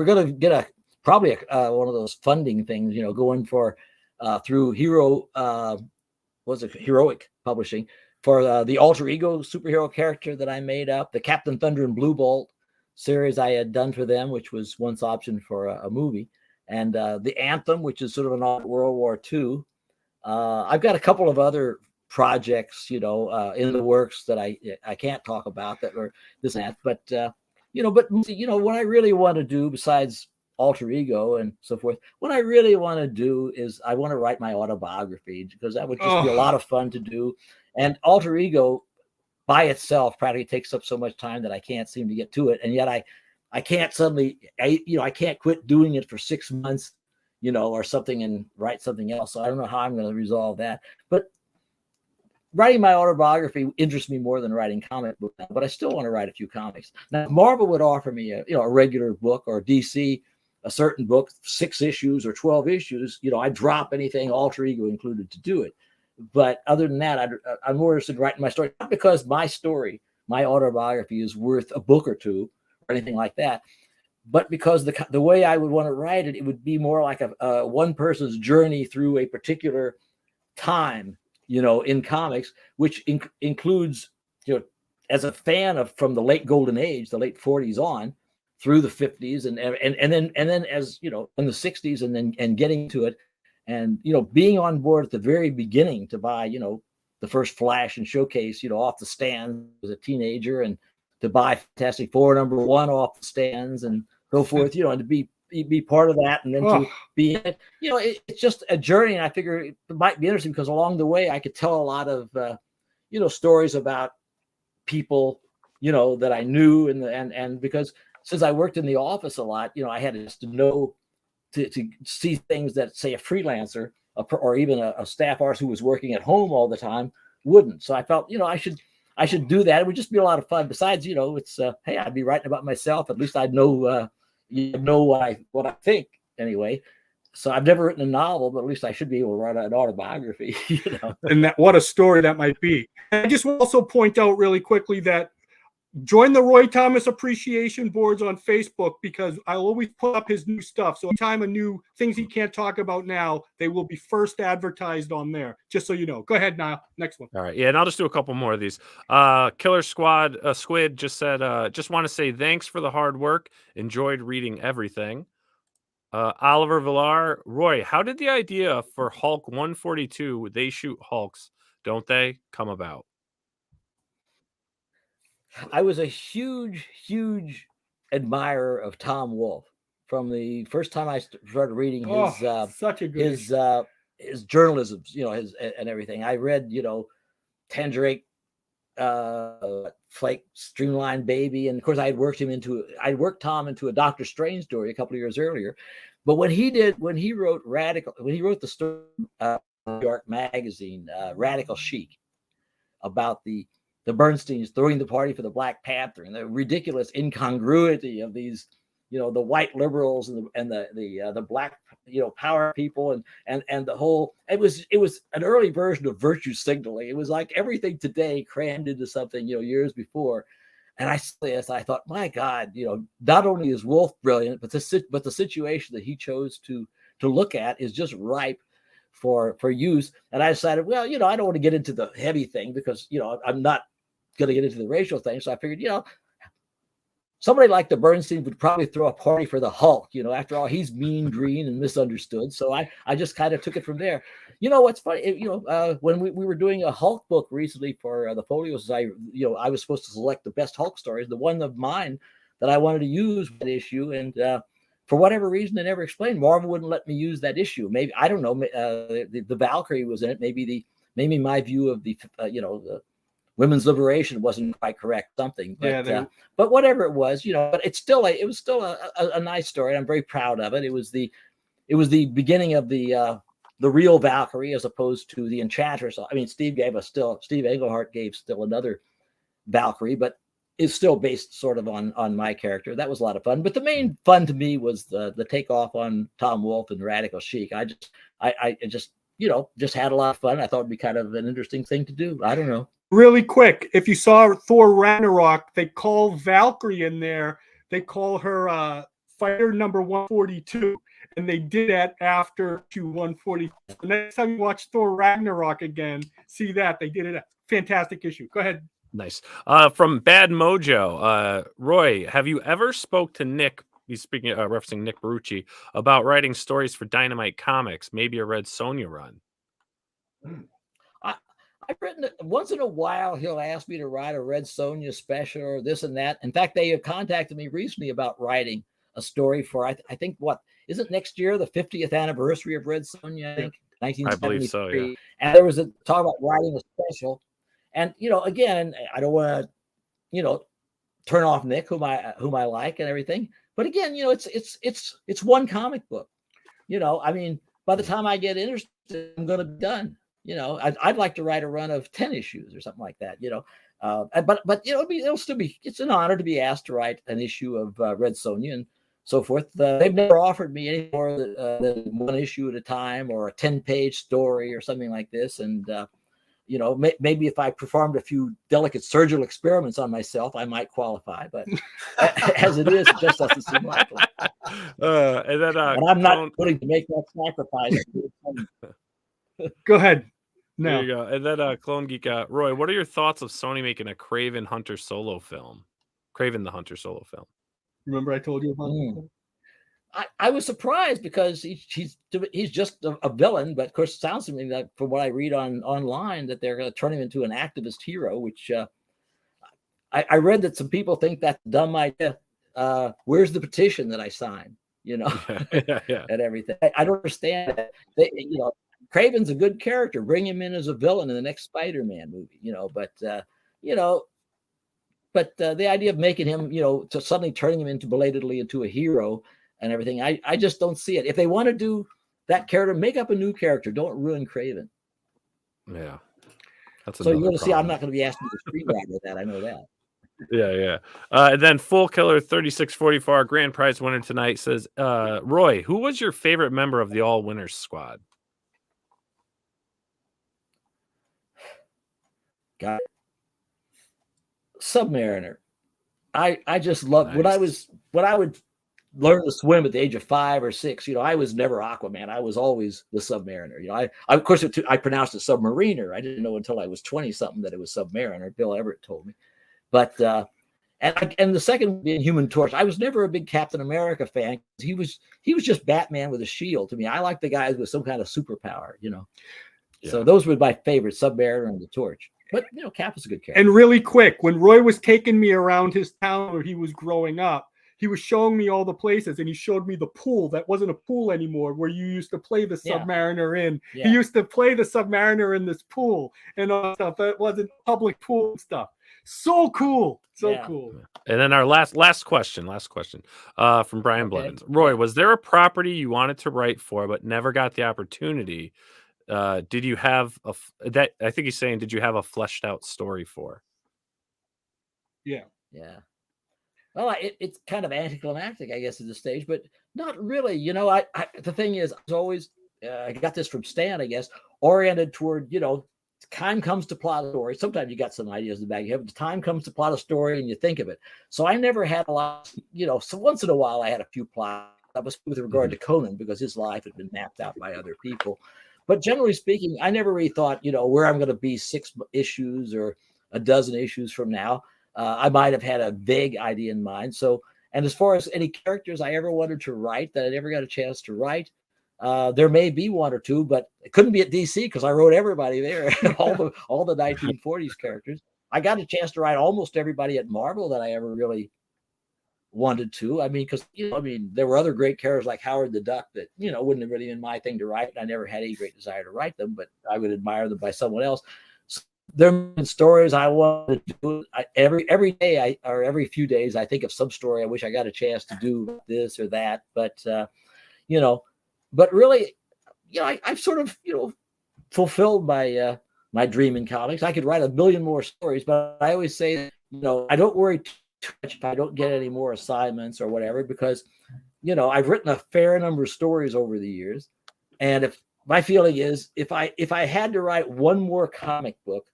going to get probably one of those funding things, going for through Heroic Publishing for the alter ego superhero character that I made up, the Captain Thunder and Blue Bolt series I had done for them, which was once optioned for a movie, and the Anthem, which is sort of an World War II. I've got a couple of other projects, in the works that I can't talk about that are this and that, but what I really want to do besides alter ego and so forth, what I really want to do is I want to write my autobiography, because that would just be a lot of fun to do. And alter ego by itself practically takes up so much time that I can't seem to get to it. And yet I can't suddenly, I can't quit doing it for 6 months, or something and write something else. So I don't know how I'm going to resolve that. But writing my autobiography interests me more than writing comic book now, but I still want to write a few comics. Now, if Marvel would offer me a regular book, or DC, a certain book, 6 issues or 12 issues, I'd drop anything, alter ego included, to do it. But other than that, I'm more interested in writing my story, not because my story, my autobiography, is worth a book or two or anything like that, but because the way I would want to write it, it would be more like a one person's journey through a particular time, in comics, which includes, as a fan of from the late golden age, the late 40s on through the 50s, and then as in the 60s, and getting to it. And, being on board at the very beginning to buy, the first Flash and Showcase, off the stand as a teenager, and to buy Fantastic Four #1 off the stands and so forth, and to be part of that, and then to be in it, it's just a journey. And I figure it might be interesting because along the way I could tell a lot of, stories about people, that I knew, and because since I worked in the office a lot, I had to know, to see things that, say, a freelancer or even a staff artist who was working at home all the time wouldn't. So I felt, I should do that. It would just be a lot of fun. Besides, it's hey, I'd be writing about myself. At least I'd know what I think anyway. So I've never written a novel, but at least I should be able to write an autobiography. And what a story that might be. I just will also point out really quickly that join the Roy Thomas Appreciation Boards on Facebook, because I'll always put up his new stuff. So anytime a new things he can't talk about now, they will be first advertised on there, just so you know. Go ahead, Niall. Next one. All right. Yeah, and I'll just do a couple more of these. Killer Squad Squid just said, just want to say thanks for the hard work. Enjoyed reading everything. Oliver Villar, Roy, how did the idea for Hulk 142, They Shoot Hulks, Don't They, come about? I was a huge admirer of Tom Wolfe from the first time I started reading his journalism, his and everything. I read, Tangerake, Flake, Streamline Baby, and of course I worked Tom into a Doctor Strange story a couple of years earlier. But when he wrote the story, New York Magazine, Radical Chic, about the Bernsteins throwing the party for the Black Panther, and the ridiculous incongruity of these, the white liberals and the black, power people, and the whole. It was an early version of virtue signaling. It was like everything today crammed into something, years before. And I thought, my God, not only is Wolfe brilliant, but the situation that he chose to look at is just ripe for use. And I decided, well, I don't want to get into the heavy thing because, I'm not going to get into the racial thing. So I figured, somebody like the Bernstein would probably throw a party for the Hulk. After all, he's mean, green, and misunderstood. So I just kind of took it from there. What's funny, when we were doing a Hulk book recently for the Folio Society, I was supposed to select the best Hulk stories. The one of mine that I wanted to use that issue, and for whatever reason, they never explained. Marvel wouldn't let me use that issue. Maybe, I don't know. The Valkyrie was in it. Maybe my view of the the women's liberation wasn't quite correct. Something, but, but whatever it was, but it was still a nice story. I'm very proud of it. It was the beginning of the real Valkyrie as opposed to the Enchantress. I mean, Steve Englehart gave still another Valkyrie, but is still based sort of on my character. That was a lot of fun. But the main fun to me was the takeoff on Tom Wolfe and Radical Chic. I just had a lot of fun. I thought it'd be kind of an interesting thing to do. I don't know. Really quick, if you saw Thor Ragnarok, they call Valkyrie in there. They call her fighter number 142, and they did that after issue 140. The next time you watch Thor Ragnarok again, see that they did it. Fantastic issue. Go ahead. Nice. From Bad Mojo, Roy, have you ever spoke to Nick? He's speaking, referencing Nick Barucci, about writing stories for Dynamite Comics, maybe a Red Sonja run. I've written it once in a while. He'll ask me to write a Red Sonja special or this and that. In fact, they have contacted me recently about writing a story for, I think, what is it next year, the 50th anniversary of Red Sonja? I think 1973. I believe so. Yeah. And there was a talk about writing a special. And again, I don't want to, turn off Nick, whom I like and everything. But again, it's one comic book. I mean, by the time I get interested, I'm going to be done. I'd like to write a run of 10 issues or something like that. But it'll still be. It's an honor to be asked to write an issue of Red Sonja and so forth. They've never offered me any more than one issue at a time or a 10-page story or something like this. And maybe if I performed a few delicate surgical experiments on myself, I might qualify. But as it is, it just doesn't seem likely. And then, and I'm not willing to make that sacrifice. Go ahead. No. There you go. And then Clone Geek, Roy, what are your thoughts of Sony making a Craven the Hunter solo film? Remember I told you about that? I was surprised because he's just a villain, but of course it sounds to me that from what I read online that they're going to turn him into an activist hero, which I read that some people think that's a dumb idea. Where's the petition that I signed? And everything. I don't understand that. Craven's a good character. Bring him in as a villain in the next Spider-Man movie, but the idea of making him, to suddenly turning him belatedly into a hero and everything, I just don't see it. If they want to do that character, make up a new character. Don't ruin Craven. Yeah. So you're going to see, I'm not going to be asking the screenwriter that. I know that. Yeah. And then Full Killer 3644, grand prize winner tonight, says, Roy, who was your favorite member of the All Winners squad? Got it. Submariner. I just loved when I would learn to swim at the age of 5 or 6. I was never Aquaman. I was always the Submariner. I of course I pronounced it Submariner. I didn't know until I was 20 something that it was Submariner. Bill Everett told me. But and the second being Human Torch. I was never a big Captain America fan. He was just Batman with a shield to me. I like the guys with some kind of superpower. Yeah. So those were my favorites, Submariner and the Torch. But Cap was a good character. And really quick, when Roy was taking me around his town where he was growing up, he was showing me all the places, and he showed me the pool that wasn't a pool anymore, where you used to play the Submariner in. Yeah. He used to play the Submariner in this pool and all stuff. That wasn't public pool and stuff. So cool. Cool. And then our last question from Brian Blevins. Roy, was there a property you wanted to write for but never got the opportunity? Did you have that? I think he's saying, did you have a fleshed out story for? Yeah. Well, it's kind of anticlimactic, I guess, at this stage, but not really. The thing is, I was always, I got this from Stan, I guess, oriented toward, time comes to plot a story. Sometimes you got some ideas in the back of your head, but the time comes to plot a story and you think of it. So I never had a lot, so once in a while I had a few plots. That was with regard to Conan because his life had been mapped out by other people. But generally speaking, I never really thought, where I'm going to be 6 issues or a dozen issues from now. I might have had a vague idea in mind. So, and as far as any characters I ever wanted to write that I never got a chance to write, there may be 1 or 2, but it couldn't be at DC because I wrote everybody there, all the 1940s characters. I got a chance to write almost everybody at Marvel that I ever really wanted to. I mean, because there were other great characters like Howard the Duck that wouldn't have really been my thing to write. I never had any great desire to write them, but I would admire them by someone else. So there have been stories I wanted to do. Every day or every few days, I think of some story I wish I got a chance to do this or that. But but really, I've sort of fulfilled my dream in comics. I could write a million more stories, but I always say, I don't worry too much if I don't get any more assignments or whatever, because, I've written a fair number of stories over the years. And if my feeling is if I had to write one more comic book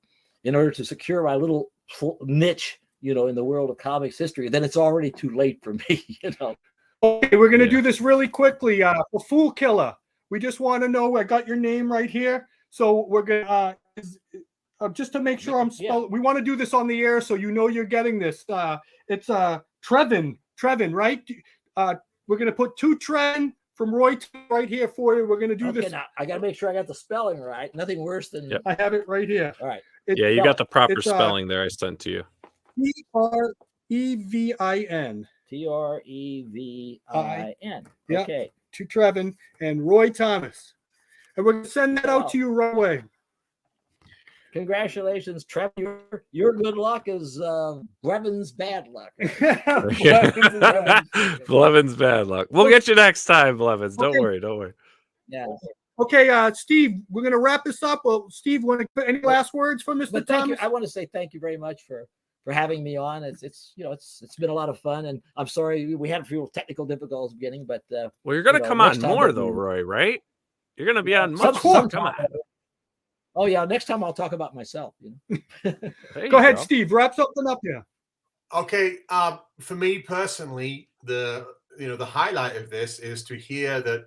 in order to secure my little niche, in the world of comics history, then it's already too late for me, Okay, we're going to do this really quickly. For Fool Killer, we just want to know, I got your name right here. So we're going to, just to make sure I'm spelled, we want to do this on the air so you're getting this. It's Trevin, right? We're going to put 2 Trevin from Roy right here for you. We're going to do this. Now, I got to make sure I got the spelling right. Nothing worse than. Yep. I have it right here. All right. You got the proper spelling there. I sent to you. Trevin. Trevin. Yep. Okay. To Trevin and Roy Thomas. And we're going to send that out to you right away. Congratulations, Trevor. Your good luck is Brevin's bad luck. Blevins bad luck. We'll get you next time, Blevins. Don't worry. Yeah. Okay, Steve, we're going to wrap this up. Well, Steve, want to put any last words from Mr. Thomas? I want to say thank you very much for having me on. It's been a lot of fun, and I'm sorry we had a few technical difficulties beginning, but well, you're going to come on more though, Roy, right? You're going to be on much more. Come on. Oh yeah, next time I'll talk about myself. Go ahead, Steve. Wrap something up here. Okay, for me personally, the highlight of this is to hear that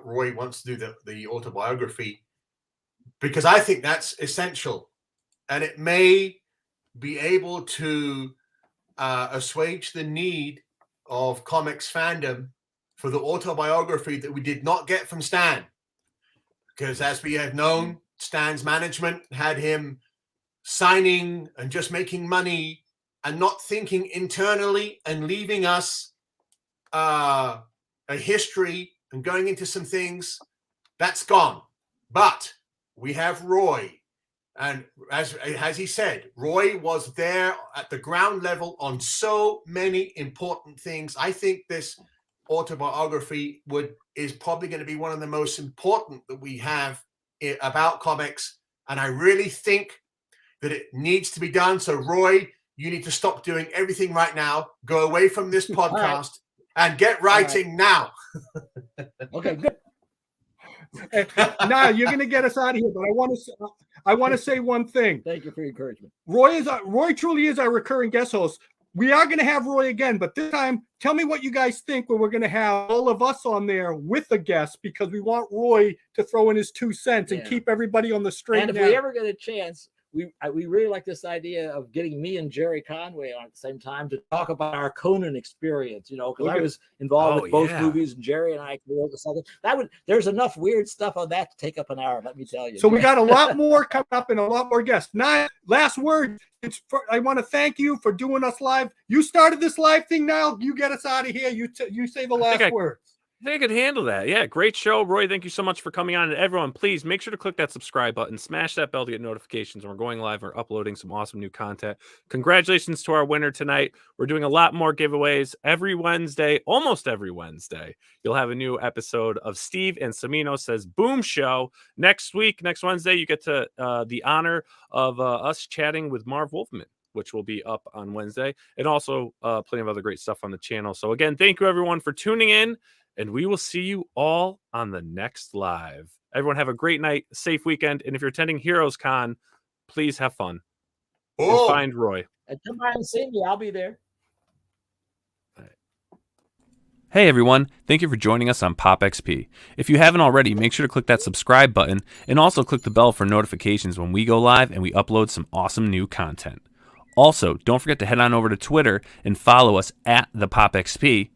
Roy wants to do the autobiography, because I think that's essential, and it may be able to assuage the need of comics fandom for the autobiography that we did not get from Stan, because as we have known, Stan's management had him signing and just making money and not thinking internally and leaving us a history and going into some things. That's gone. But we have Roy. And as he said, Roy was there at the ground level on so many important things. I think this autobiography is probably going to be one of the most important that we have about comics, and I really think that it needs to be done. So Roy, you need to stop doing everything right now, go away from this podcast and get writing now. Okay, good. Now you're going to get us out of here, but I want to say one thing. Thank you for your encouragement. Roy truly is our recurring guest host. We are going to have Roy again, but this time, tell me what you guys think when we're going to have all of us on there with a guest, because we want Roy to throw in his 2 cents and keep everybody on the straight. And if we ever get a chance, we really like this idea of getting me and Jerry Conway on at the same time to talk about our Conan experience, because I was involved with both movies, and Jerry and I wrote the second. There's enough weird stuff on that to take up an hour, let me tell you. So we got a lot more coming up and a lot more guests. Now, last word. I want to thank you for doing us live. You started this live thing. Now you get us out of here. You say the last word. I think I could handle that. Yeah, great show. Roy, thank you so much for coming on. And everyone, please make sure to click that subscribe button, smash that bell to get notifications when we're going live or uploading some awesome new content. Congratulations to our winner tonight. We're doing a lot more giveaways every Wednesday, almost every Wednesday. You'll have a new episode of Steve and Cimino Says Boom Show. Next Wednesday, you get to the honor of us chatting with Marv Wolfman, which will be up on Wednesday, and also plenty of other great stuff on the channel. So again, thank you everyone for tuning in, and we will see you all on the next live. Everyone have a great night, safe weekend, and if you're attending Heroes Con, please have fun. And find Roy. And come by and see me. I'll be there. Hey everyone, thank you for joining us on Pop XP. If you haven't already, make sure to click that subscribe button and also click the bell for notifications when we go live and we upload some awesome new content. Also, don't forget to head on over to Twitter and follow us at the Pop XP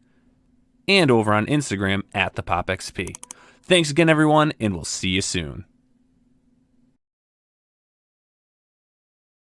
and over on Instagram at the Pop XP. Thanks again everyone, and we'll see you soon.